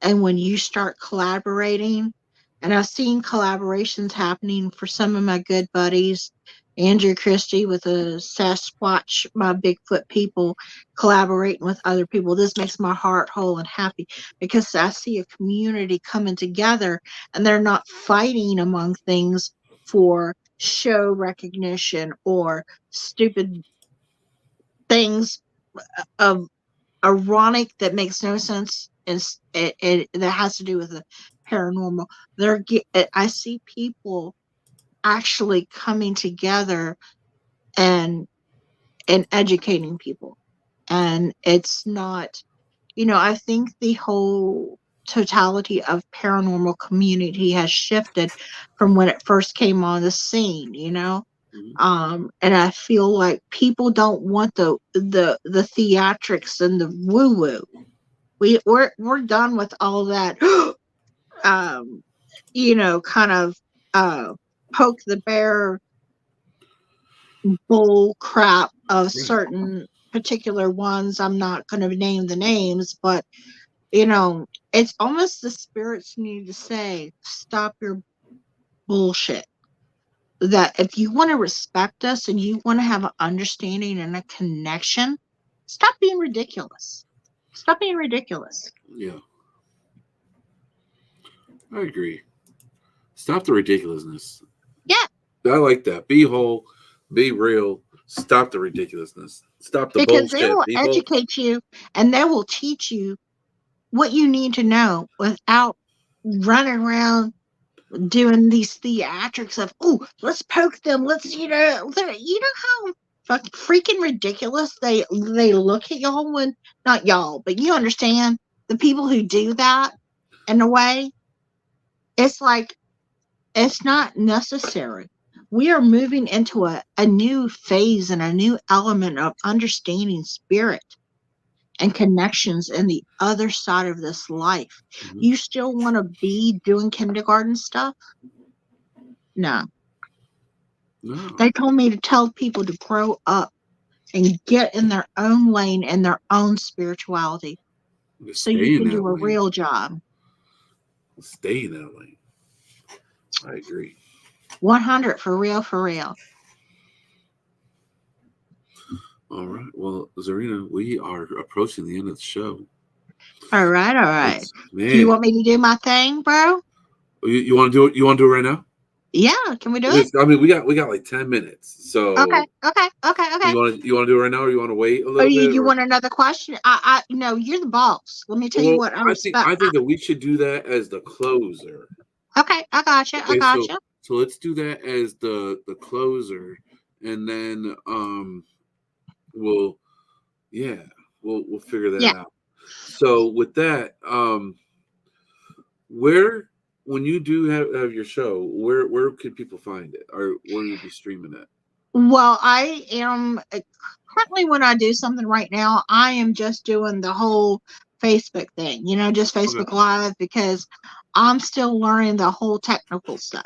And when you start collaborating, and I've seen collaborations happening for some of my good buddies, Andrew Christie with the Sasquatch, my Bigfoot people, collaborating with other people. This makes my heart whole and happy, because I see a community coming together and they're not fighting among things for show recognition or stupid things of ironic that makes no sense, and it that has to do with the paranormal. I see people actually coming together and educating people, and it's not, I think the whole totality of paranormal community has shifted from when it first came on the scene, and I feel like people don't want the theatrics and the woo woo. We're done with all that kind of poke the bear bull crap of certain particular ones. I'm not going to name the names, but it's almost the spirits need to say, stop your bullshit. That if you want to respect us and you want to have an understanding and a connection, stop being ridiculous. Stop being ridiculous. Yeah. I agree. Stop the ridiculousness. Yeah. I like that. Be whole, be real, stop the ridiculousness. Stop the because bullshit, they will people. educate you and they will teach you what you need to know without running around doing these theatrics of, oh, let's poke them, let's how fucking freaking ridiculous they look at y'all when, not y'all, but you understand, the people who do that in a way, it's like, it's not necessary. We are moving into a new phase and a new element of understanding spirit and connections in the other side of this life. Mhm. You still want to be doing kindergarten stuff? No. No. They told me to tell people to grow up and get in their own lane and their own spirituality Just so stay you in can that do a lane. real job. Stay in that lane. I agree. 100 for real, for real. All right. Well, Zarina, we are approaching the end of the show. All right. Man, Do you want me to do my thing, bro? you want to do it? You want to do it right now? Yeah, can we do it? I mean, we got like 10 minutes. So Okay. You want to do it right now, or you want to wait a Or little bit? you want another question? I no, you're the boss. Let me tell you Well, what I I respect. think that we should do that as the closer. Okay, I got you. Okay, so let's do that as the closer, and then we'll figure that out. So with that, where when you do have your show, where could people find it, or where you be streaming it? Well, I am currently, when I do something right now, I am just doing the whole Facebook thing, just Facebook Live, because I'm still learning the whole technical stuff,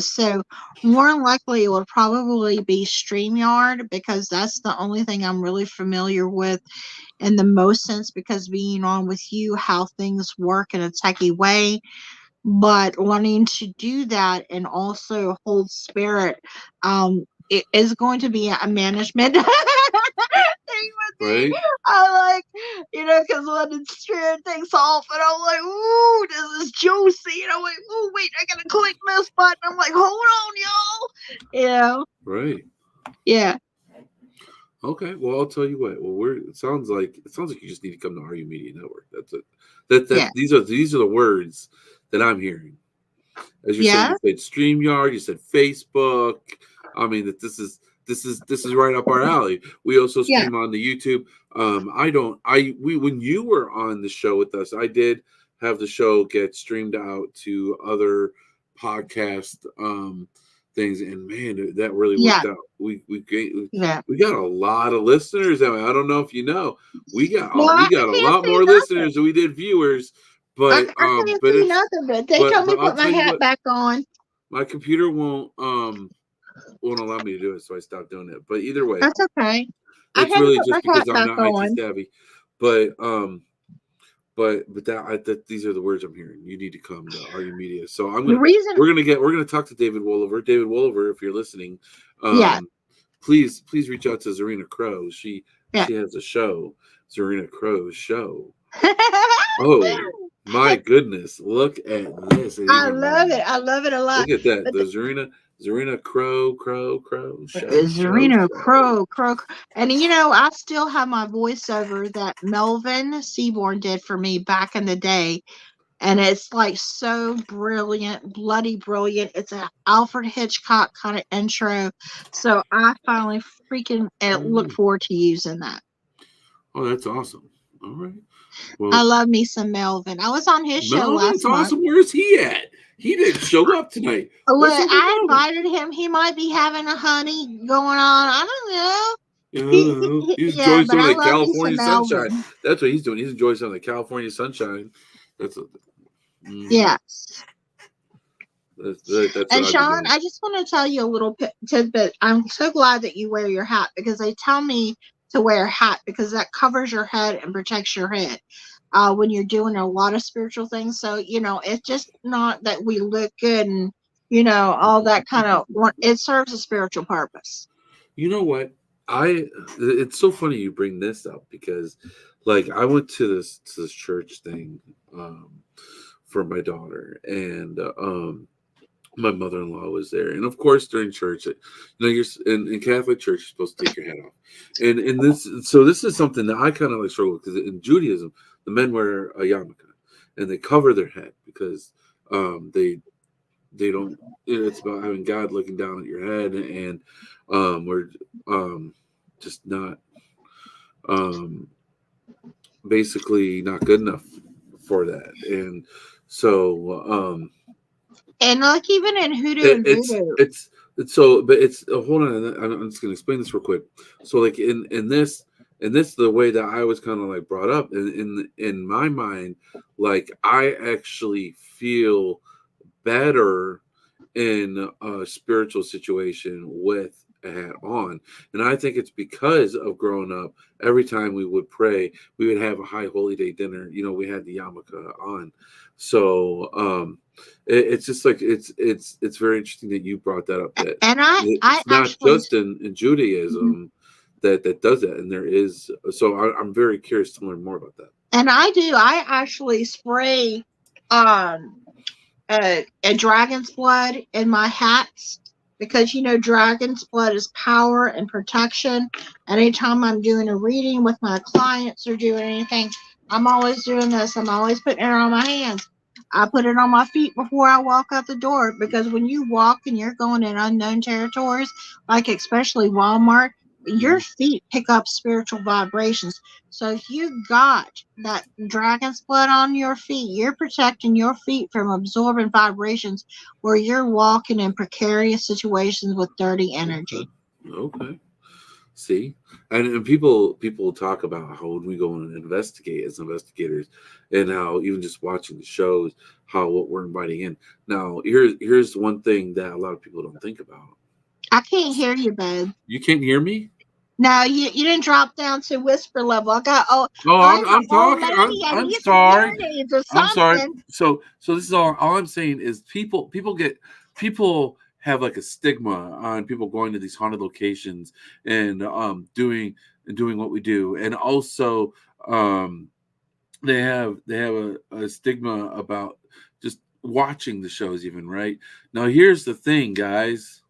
so more than likely it will probably be StreamYard, because that's the only thing I'm really familiar with in the most sense, because being on with you, how things work in a techie way. But learning to do that and also hold spirit, it is going to be a management thing with me. Right. I like, because when it's spirit takes off, and I'm like, ooh, this is juicy, and I'm like, ooh, wait, I gotta click this button. I'm like, hold on, y'all. Right. Yeah. Okay. Well, I'll tell you what. Well, it sounds like you just need to come to RU Media Network. That's it. These are the words that I'm hearing. As you said, you said StreamYard, you said Facebook. I mean, that this is right up our alley. We also stream on the YouTube. When you were on the show with us, I did have the show get streamed out to other podcast things, and man, that really worked out. We got a lot of listeners. I mean, I don't know if you know, we got a lot more listeners than we did viewers. But I can't see nothing. But they told me to put my hat back on. My computer won't allow me to do it, so I stopped doing it. But either way, that's okay. It's really just because I'm not IT savvy. But these are the words I'm hearing. You need to come to RU Media. So we're gonna talk to David Wolliver. David Wolliver, if you're listening, please reach out to Zarina Crow. She has a show, Zarina Crow's show. Oh my goodness! Look at this. I love it. I love it a lot. Look at that. The Zarina Crow show. Zarina Crow. And I still have my voiceover that Melvin Seaborn did for me back in the day. And it's like so brilliant, bloody brilliant. It's an Alfred Hitchcock kind of intro. So I finally freaking look forward to using that. Oh, that's awesome. All right. I Well, love me some Melvin. I was on his show Melvin's last month. awesome. Where's he at? He didn't show up tonight. Look, What's up with I Melvin? invited him. He might be having a honey going on. I don't know. He's Yeah, enjoying but some of I the love me some California sunshine. Melvin. That's what he's doing. He's enjoying some of the California sunshine. That's what, Yes. that's what And I'd be Shawn, doing. I just want to tell you a little tidbit. I'm so glad that you wear your hat because they tell me to wear a hat because that covers your head and protects your head when you're doing a lot of spiritual things. So, it's just not that we look good and, all that kind of, it serves a spiritual purpose. You know what? It's so funny you bring this up because, like, I went to this church thing for my daughter, and my mother-in-law was there, and of course during church, you're in Catholic church, you're supposed to take your hat off, and this is something that I kind of like struggle with because in Judaism, the men wear a yarmulke and they cover their head because they don't. It's about having God looking down at your head, and we're just not basically not good enough for that, and so And like even in hoodoo and voodoo. it's so, but it's hold on. I'm just going to explain this real quick. So, like in this the way that I was kind of like brought up in my mind, like I actually feel better in a spiritual situation with a hat on. And I think it's because of growing up, every time we would pray, we would have a high holy day dinner. We had the yarmulke on. So it's just like it's very interesting that you brought that up. That And I it's not actually, just in Judaism that does that, and there is. So I'm very curious to learn more about that. and I do, I actually spray um a dragon's blood in my hats because dragon's blood is power and protection. Anytime I'm doing a reading with my clients or doing anything, I'm always doing this. I'm always putting it on my hands. I put it on my feet before I walk out the door because when you walk and you're going in unknown territories, like especially Walmart, your feet pick up spiritual vibrations. So if you got that dragon's blood on your feet, you're protecting your feet from absorbing vibrations where you're walking in precarious situations with dirty energy. Okay. See, and people talk about how when we go and investigate as investigators, and how even just watching the shows, how what we're inviting in. Now, here's one thing that a lot of people don't think about. I can't hear you, babe. You can't hear me? No, you didn't drop down to whisper level. Oh, I'm an I'm old talking. lady. I I'm need some sorry. hearing aids or I'm sorry. something. So this is all I'm saying is people have like a stigma on people going to these haunted locations and doing what we do, and also they have a stigma about just watching the shows even, right? Now here's the thing, guys.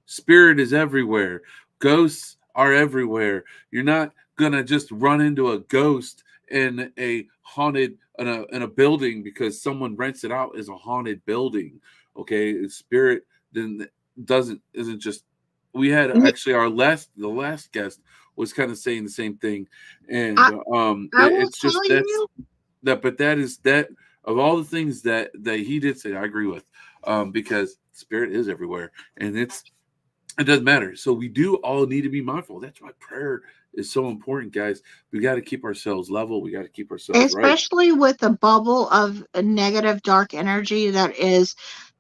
Spirit is everywhere. Ghosts are everywhere. You're not gonna just run into a ghost in a haunted in a building because someone rents it out as a haunted building. Okay, spirit then isn't just. We had actually the last guest was kind of saying the same thing, and I, I will it's just tell you. but that is that of all the things that he did say, I agree with, because spirit is everywhere, and it doesn't matter. So we do all need to be mindful. That's why prayer is so important, guys. We got to keep ourselves level. We got to keep ourselves right. Especially with the bubble of a negative dark energy that is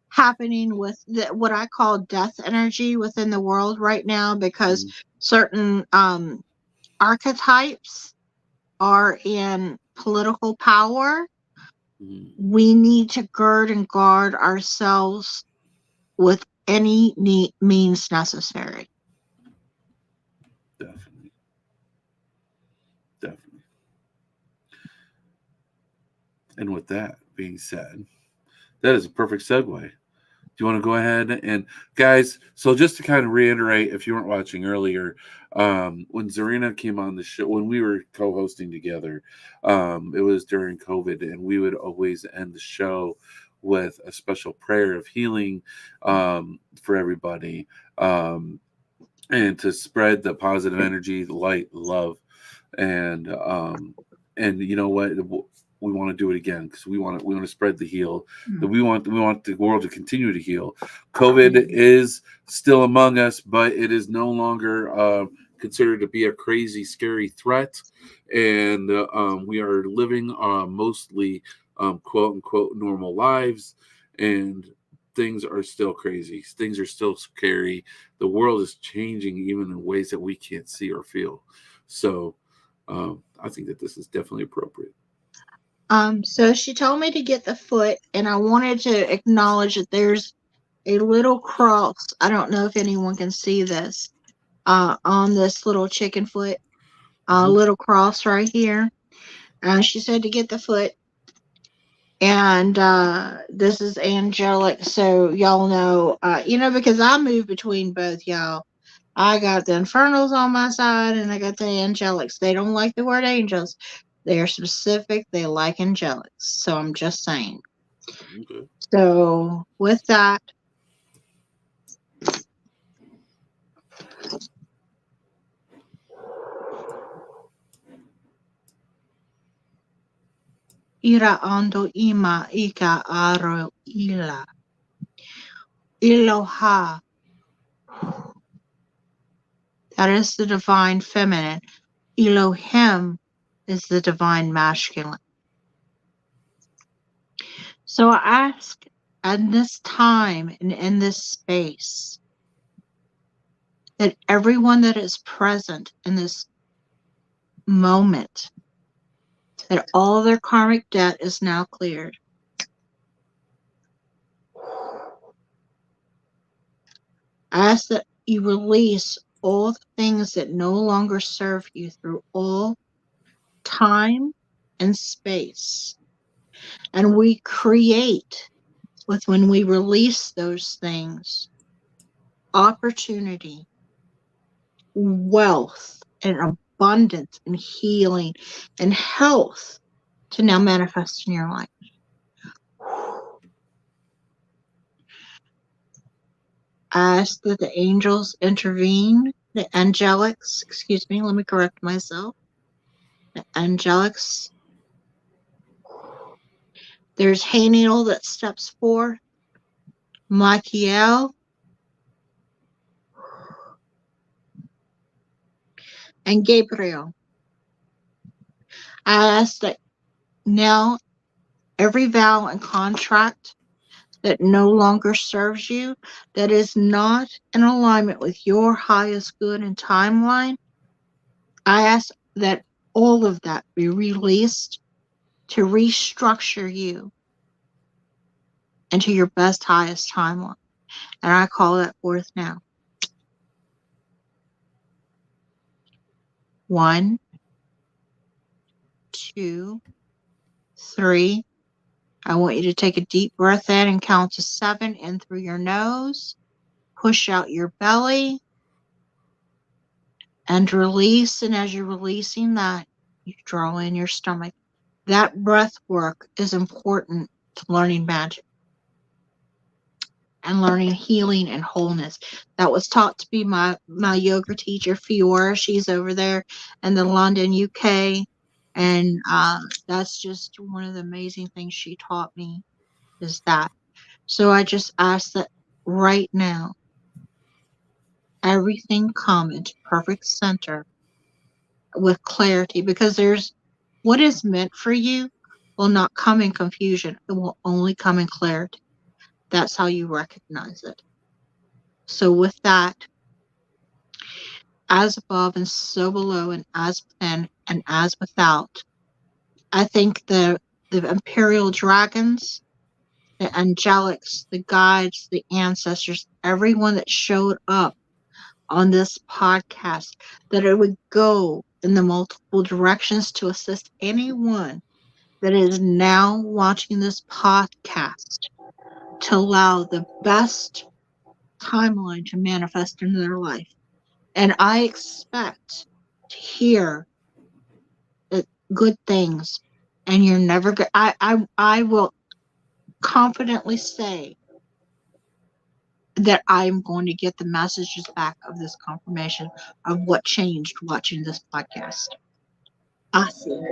happening with what I call death energy within the world right now, because certain archetypes are in political power. We need to gird and guard ourselves with any means necessary. Definitely. Definitely. And with that being said, that is a perfect segue. Do you want to go ahead and, guys? So just to kind of reiterate, if you weren't watching earlier, when Zarina came on the show, when we were co-hosting together, it was during COVID, and we would always end the show with a special prayer of healing for everybody, and to spread the positive energy, the light, love, and and you know what? We want to do it again because we want to spread the heal. We want the world to continue to heal. COVID is still among us, but it is no longer considered to be a crazy, scary threat, and we are living mostly quote unquote normal lives, and things are still crazy. Things are still scary. The world is changing even in ways that we can't see or feel. So I think that this is definitely appropriate. So she told me to get the foot, and I wanted to acknowledge that there's a little cross. I don't know if anyone can see this on this little chicken foot, little cross right here. She said to get the foot, and this is angelic, so y'all know, because I move between both, y'all. I got the infernals on my side, and I got the angelics. They don't like the word angels. They are specific. They like angelics. So I'm just saying. Okay. So with that, ira ando ima ika aro ila iloha. That is the divine feminine. Elohim is the divine masculine. So I ask at this time and in this space that everyone that is present in this moment, that all their karmic debt is now cleared. I ask that you release all the things that no longer serve you through all time and space. And we create, when we release those things, opportunity, wealth, and abundance, and healing, and health to now manifest in your life. I ask that the angels intervene, the angelics, let me correct myself. The angelics. There's Haniel that steps forth, Michael, and Gabriel. I ask that now every vow and contract that no longer serves you, that is not in alignment with your highest good and timeline, I ask that all of that be released to restructure you into your best, highest timeline. And I call that forth now. 1, 2, 3. I want you to take a deep breath in and count to 7 in through your nose. Push out your belly and release. And as you're releasing that, you draw in your stomach. That breath work is important to learning magic and learning healing and wholeness. That was taught to be my yoga teacher, Fiora. She's over there in the London, UK. And that's just one of the amazing things she taught me, is that. So I just ask that right now, everything come into perfect center with clarity, because there's what is meant for you will not come in confusion. It will only come in clarity. That's how you recognize it. So with that, as above and so below, and as within and as without, I think the imperial dragons, the angelics, the guides, the ancestors, everyone that showed up on this podcast, that it would go in the multiple directions to assist anyone that is now watching this podcast to allow the best timeline to manifest in their life. And I expect to hear good things. And you're never going. I will confidently say that I'm going to get the messages back of this confirmation of what changed watching this podcast. Awesome.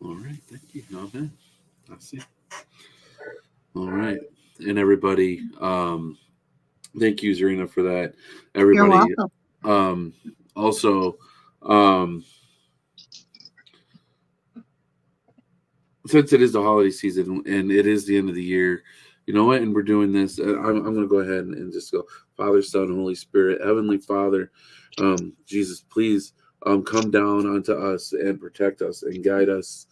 All right. Thank you. Okay. I see. All right. And everybody, thank you, Zarina, for that. You're Everybody, welcome. also, since it is the holiday season and it is the end of the year, you know what? And we're doing this. I'm going to go ahead and just go, Father, Son, Holy Spirit, Heavenly Father, Jesus, please come down onto us and protect us and guide us.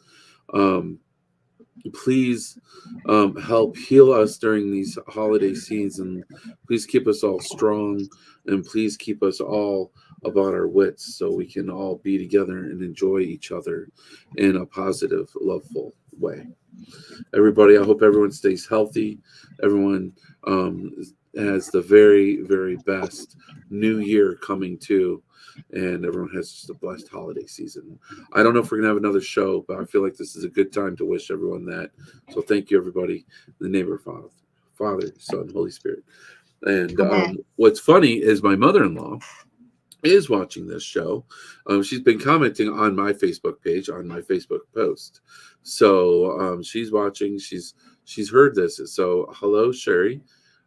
Please help heal us during these holiday seasons. Please keep us all strong, and please keep us all about our wits so we can all be together and enjoy each other in a positive, loveful way. Everybody, I hope everyone stays healthy. Everyone has the very, very best new year coming too. And everyone has just a blessed holiday season. I don't know if we're going to have another show, but I feel like this is a good time to wish everyone that. So thank you, everybody. In the name of our Father, Son, Holy Spirit. And what's funny is my mother-in-law is watching this show. She's been commenting on my Facebook page, on my Facebook post. So she's watching. She's heard this. So hello, Sherry.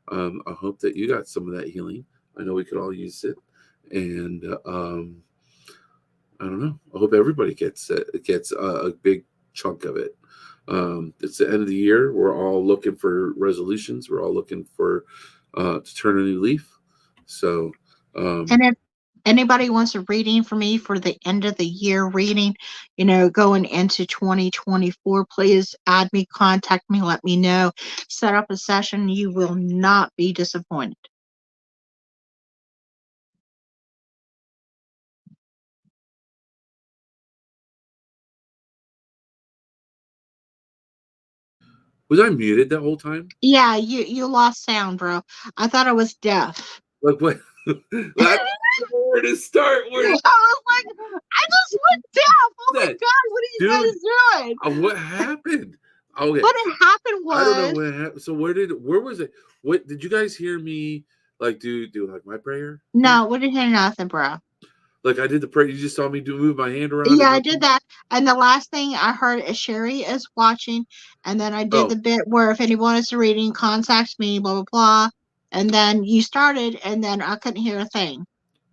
I hope that you got some of that healing. I know we could all use it. And I don't know. I hope everybody gets a big chunk of it. It's the end of the year. We're all looking for resolutions. We're all looking for to turn a new leaf. So, And if anybody wants a reading for me for the end of the year reading, going into 2024, please add me, contact me, let me know, set up a session. You will not be disappointed. was I muted that whole time? Yeah, you lost sound, bro. I thought I was deaf. Like what? That's where to start. I was like, I just went deaf. Oh my god, what are you guys doing? What happened? Okay. What had happened was, I don't know what happened. So where was it? What did you guys hear me like do like my prayer? No, we didn't hear nothing, bro. Like I did the prayer. You just saw me move my hand around. Yeah, I did that. And the last thing I heard is Sherry is watching. And then I did the bit where if anyone is reading, contact me, blah, blah, blah. And then you started, and then I couldn't hear a thing.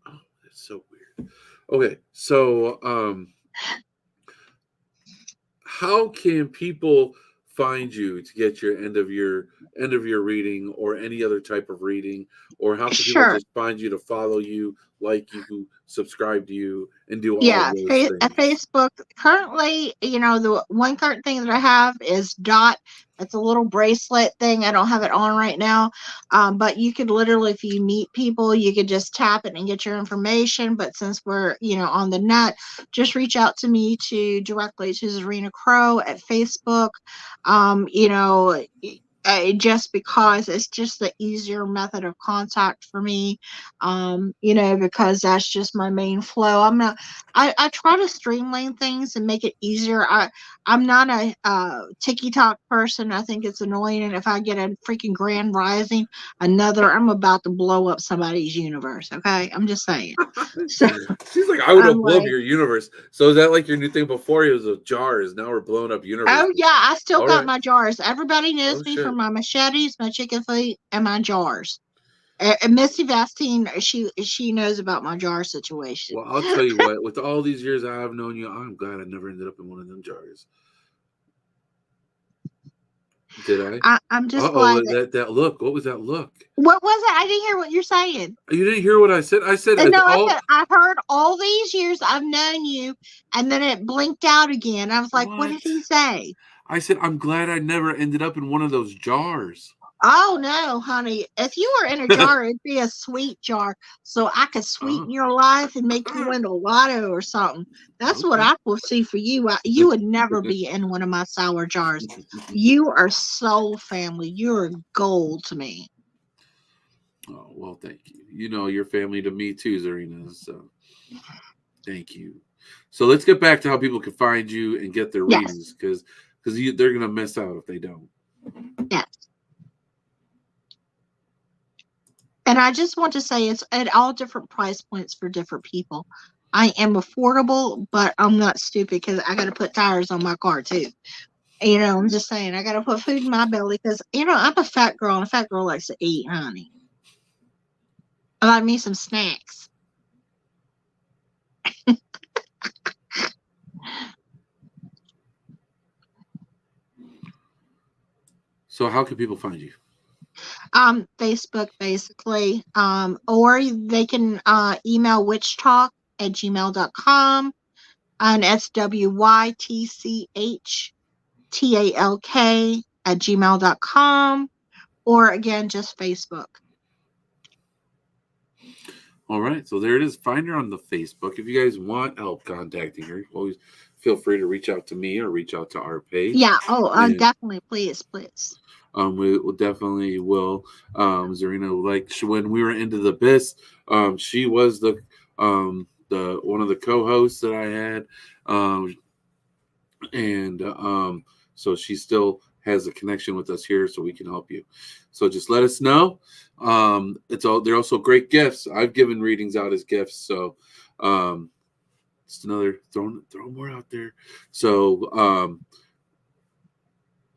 Oh, that's so weird. Okay, so how can people find you to get your end of your reading or any other type of reading, or how can people just find you to follow you, like you, subscribe to you, and do all those things? Facebook currently, the one current thing that I have is Dot. It's a little bracelet thing. I don't have it on right now, but you could literally, if you meet people, you could just tap it and get your information. But since we're on the net, just reach out to me directly to Zarina Crow at Facebook. Just because it's just the easier method of contact for me, because that's just my main flow. I try to streamline things and make it easier. I'm not a TikTok person. I think it's annoying, and if I get a freaking grand rising, I'm about to blow up somebody's universe. Okay, I'm just saying. So she's like, I would have blown up your universe. So is that like your new thing? Before it was of jars, now we're blowing up universe. Oh yeah, I still got my jars. Everybody knows me for my machetes, my chicken feet, and my jars. And Missy Vastine, she knows about my jar situation. Well, I'll tell you what. With all these years I have known you, I'm glad I never ended up in one of them jars. Did I? I'm just glad that look. What was that look? What was it? I didn't hear what you're saying. You didn't hear what I said? I said no. I said I heard all these years I've known you, and then it blinked out again. I was like, what did he say? I said I'm glad I never ended up in one of those jars. Oh no, honey! If you were in a jar, it'd be a sweet jar, so I could sweeten your life and make you win the lotto or something. That's what I will see for you. You would never be in one of my sour jars. You are soul family. You're gold to me. Oh well, thank you. You're family to me too, Zarina. So thank you. So let's get back to how people can find you and get their readings, because they're gonna miss out if they don't. Yes. And I just want to say it's at all different price points for different people. I am affordable, but I'm not stupid because I got to put tires on my car too. I'm just saying, I got to put food in my belly because, I'm a fat girl, and a fat girl likes to eat, honey. I like me some snacks. So how can people find you? Facebook, basically. Or they can email WytchTalk@gmail.com. And it's WytchTalk@gmail.com. Or again, just Facebook. All right, so there it is. Find her on the Facebook. If you guys want help contacting her, always feel free to reach out to me or reach out to our page. Yeah. Oh, definitely. Please. We will definitely will. Zarina, like when we were into the abyss, she was the one of the co-hosts that I had, and so she still has a connection with us here, so we can help you. So just let us know. They're also great gifts. I've given readings out as gifts, so just another throw more out there. So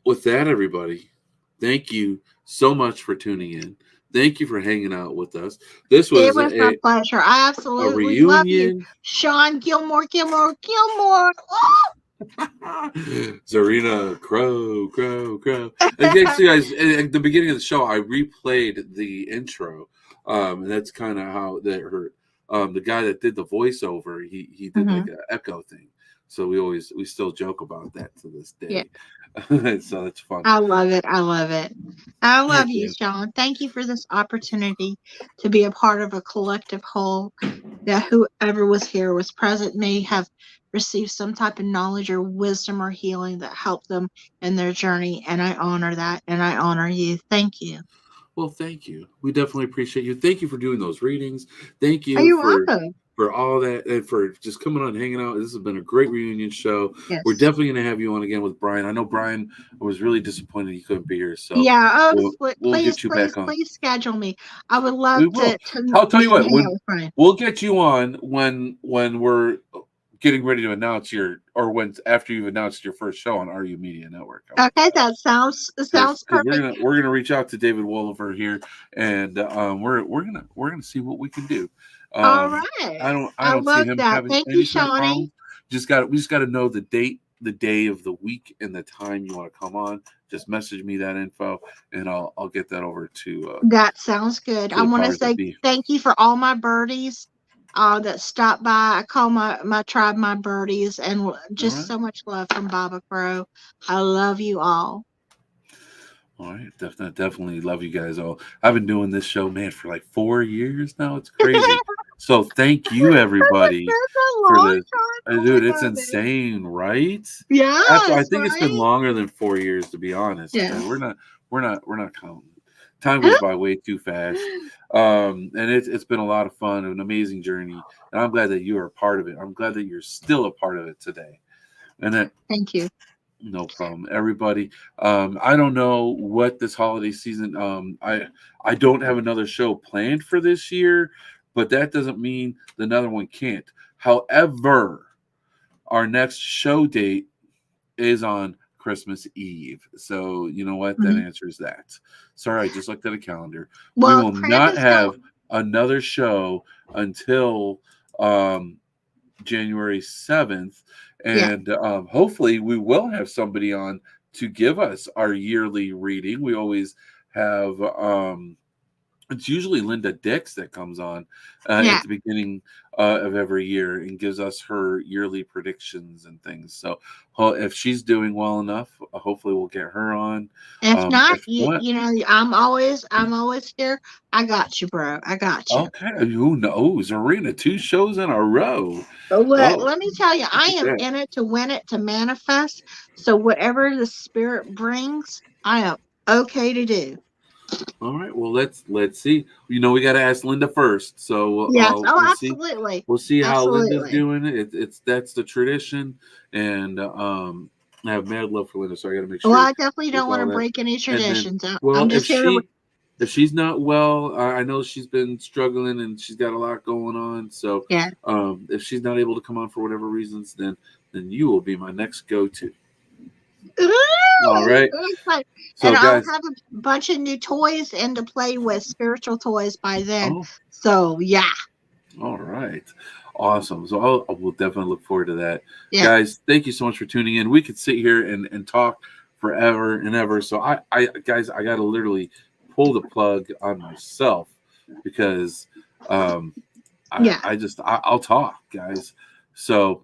with that, everybody, thank you so much for tuning in. Thank you for hanging out with us. This was my pleasure. I absolutely love you, Shawn Gilmore. Zarina Crow. And actually, guys, at the beginning of the show, I replayed the intro, and that's kind of how that hurt. The guy that did the voiceover, he did like an echo thing. So we still joke about that to this day. Yeah. So it's fun. I love it. I love you, Shawn. Thank you for this opportunity to be a part of a collective whole. That whoever was here was present may have received some type of knowledge or wisdom or healing that helped them in their journey, and I honor that, and I honor you. Thank you. Well, thank you. We definitely appreciate you. Thank you for doing those readings. Thank you You're welcome. For all that and for just coming on and hanging out. This has been a great reunion show. Yes. We're definitely going to have you on again with Brian. I know Brian was really disappointed he couldn't be here. So yeah, we'll get you back on. Please schedule me. I would love to I'll tell you what, hang out with Brian. We'll get you on when we're getting ready to announce after you've announced your first show on RU Media Network. Okay, that sounds perfect. We're gonna reach out to David Wolliver here, and we're gonna see what we can do. All right. I don't see him having Thank any you, kind of Shawnee. problem. We just got to know the date, the day of the week, and the time you want to come on. Just message me that info, and I'll get that over to. That sounds good. I want to say thank you for all my birdies that stopped by. I call my tribe my birdies, and just so much love from Baba Crow. I love you all. All right, definitely love you guys all. I've been doing this show, man, for like 4 years now. It's crazy. So thank you, everybody, for this. Dude, it's insane, right? Yeah, I think it's been longer than 4 years, to be honest. Yeah. We're not counting. Time goes by way too fast. And it's been a lot of fun, an amazing journey, and I'm glad that you are a part of it. I'm glad that you're still a part of it today. And thank you. No problem, everybody. I don't know what this holiday season. I don't have another show planned for this year, but that doesn't mean another one can't. However, our next show date is on Christmas Eve, so you know what? That answers that. Sorry, I just looked at a calendar. Well, we will not have another show until January 7th. And hopefully we will have somebody on to give us our yearly reading. We always have it's usually Linda Dix that comes on at the beginning of every year and gives us her yearly predictions and things. So if she's doing well enough, hopefully we'll get her on. If not, you know, I'm always here. I got you, bro. I got you. Okay. Who knows? Zarina, 2 shows in a row. Let me tell you, I am in it to win it, to manifest. So whatever the spirit brings, I am okay to do. All right. Well, let's see. You know, we got to ask Linda first. So yes. we'll absolutely. See. We'll see how Linda's doing. That's the tradition, and I have mad love for Linda, so I got to make sure. Well, I definitely don't want to break any traditions. I'm just here. if she's not well, I know she's been struggling and she's got a lot going on. So Yeah. If she's not able to come on for whatever reasons, then you will be my next go-to. All right. So and guys, I'll have a bunch of new toys and to play with, spiritual toys by then. Oh. So yeah. All right. Awesome. So I will definitely look forward to that. Yeah. Guys, thank you so much for tuning in. We could sit here and talk forever and ever. So I got to literally pull the plug on myself because I'll talk, guys. So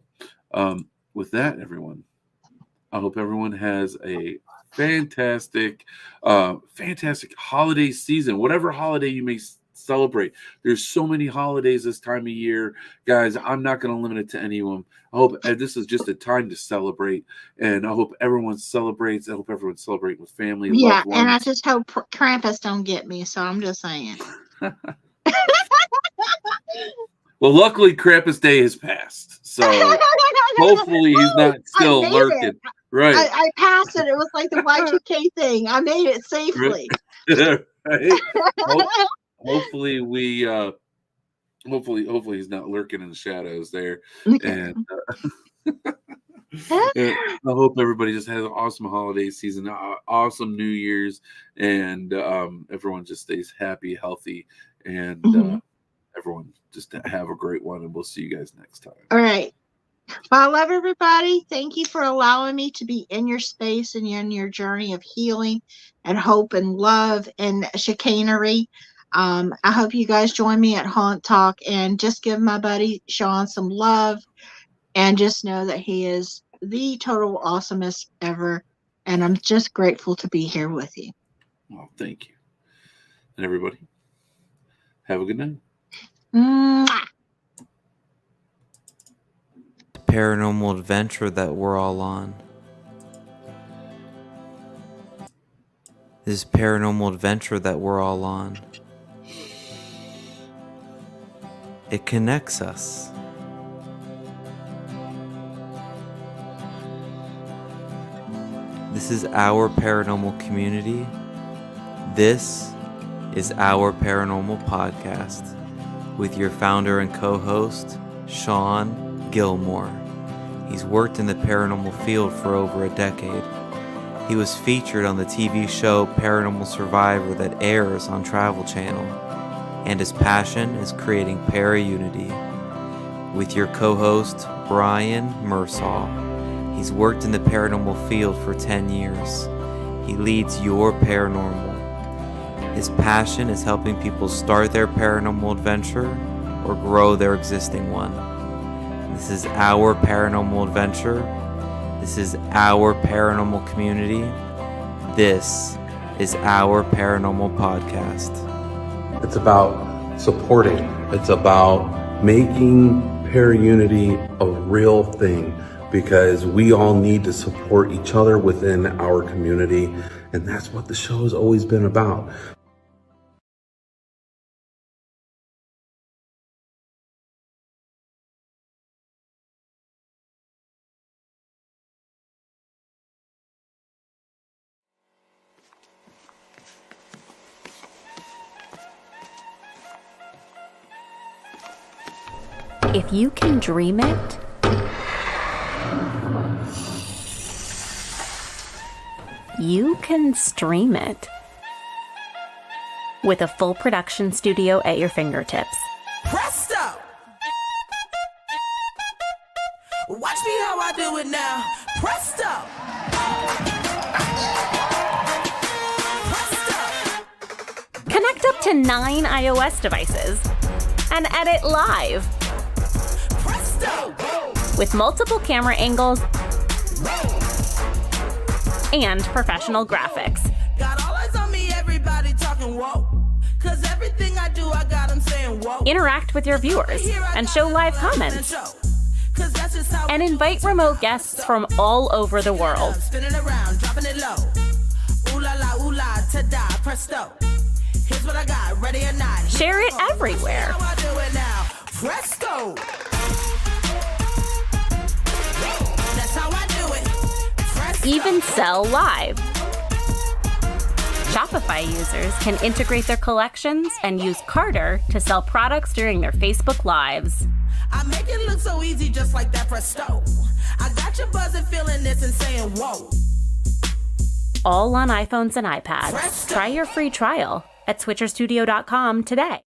with that, everyone, I hope everyone has a fantastic holiday season, whatever holiday you may celebrate. There's so many holidays this time of year, guys. I'm not going to limit it to anyone. I hope this is just a time to celebrate, and I hope everyone celebrates. I hope everyone celebrates with family. Yeah, loved ones. and I just hope Krampus don't get me. So I'm just saying. Well, luckily Krampus Day has passed, so hopefully he's not still lurking. Right. I passed it. It was like the Y2K thing. I made it safely. Right. Hopefully hopefully he's not lurking in the shadows there. Okay. And I hope everybody just has an awesome holiday season, awesome New Year's, and everyone just stays happy, healthy, and everyone just have a great one, and we'll see you guys next time. All right. Well, I love everybody. Thank you for allowing me to be in your space and in your journey of healing and hope and love and chicanery. I hope you guys join me at Haunt Talk and just give my buddy Shawn some love and just know that he is the total awesomest ever. And I'm just grateful to be here with you. Well, thank you. And everybody, have a good night. Mwah. Paranormal adventure that we're all on. This paranormal adventure that we're all on. It connects us. This is our paranormal community. This is our paranormal podcast with your founder and co-host, Shawn Gilmore. He's worked in the paranormal field for over a decade. He was featured on the TV show Paranormal Survivor that airs on Travel Channel, and his passion is creating para-unity. With your co-host, Brian Mersall. He's worked in the paranormal field for 10 years. He leads Your Paranormal. His passion is helping people start their paranormal adventure or grow their existing one. This is our paranormal adventure. This is our paranormal community. This is our paranormal podcast. It's about supporting. It's about making para-unity a real thing because we all need to support each other within our community. And that's what the show has always been about. If you can dream it, you can stream it. With a full production studio at your fingertips. Presto! Watch me how I do it now. Presto! Presto! Connect up to 9 iOS devices and edit live. With multiple camera angles and professional graphics. Got all eyes on me, everybody talking whoa. Cause everything I do, I got them saying whoa. Interact with your viewers and show live comments. And invite remote guests from all over the world. Spinning around, dropping it low. Ooh la la, ooh la, ta-da, presto. Here's what I got, ready or not. Share it everywhere. How I do it now. Presto! Even sell live. Shopify users can integrate their collections and use Carter to sell products during their Facebook Lives. I make it look so easy just like that presto. I got you buzzing feeling this and saying whoa. All on iPhones and iPads. Try your free trial at switcherstudio.com today.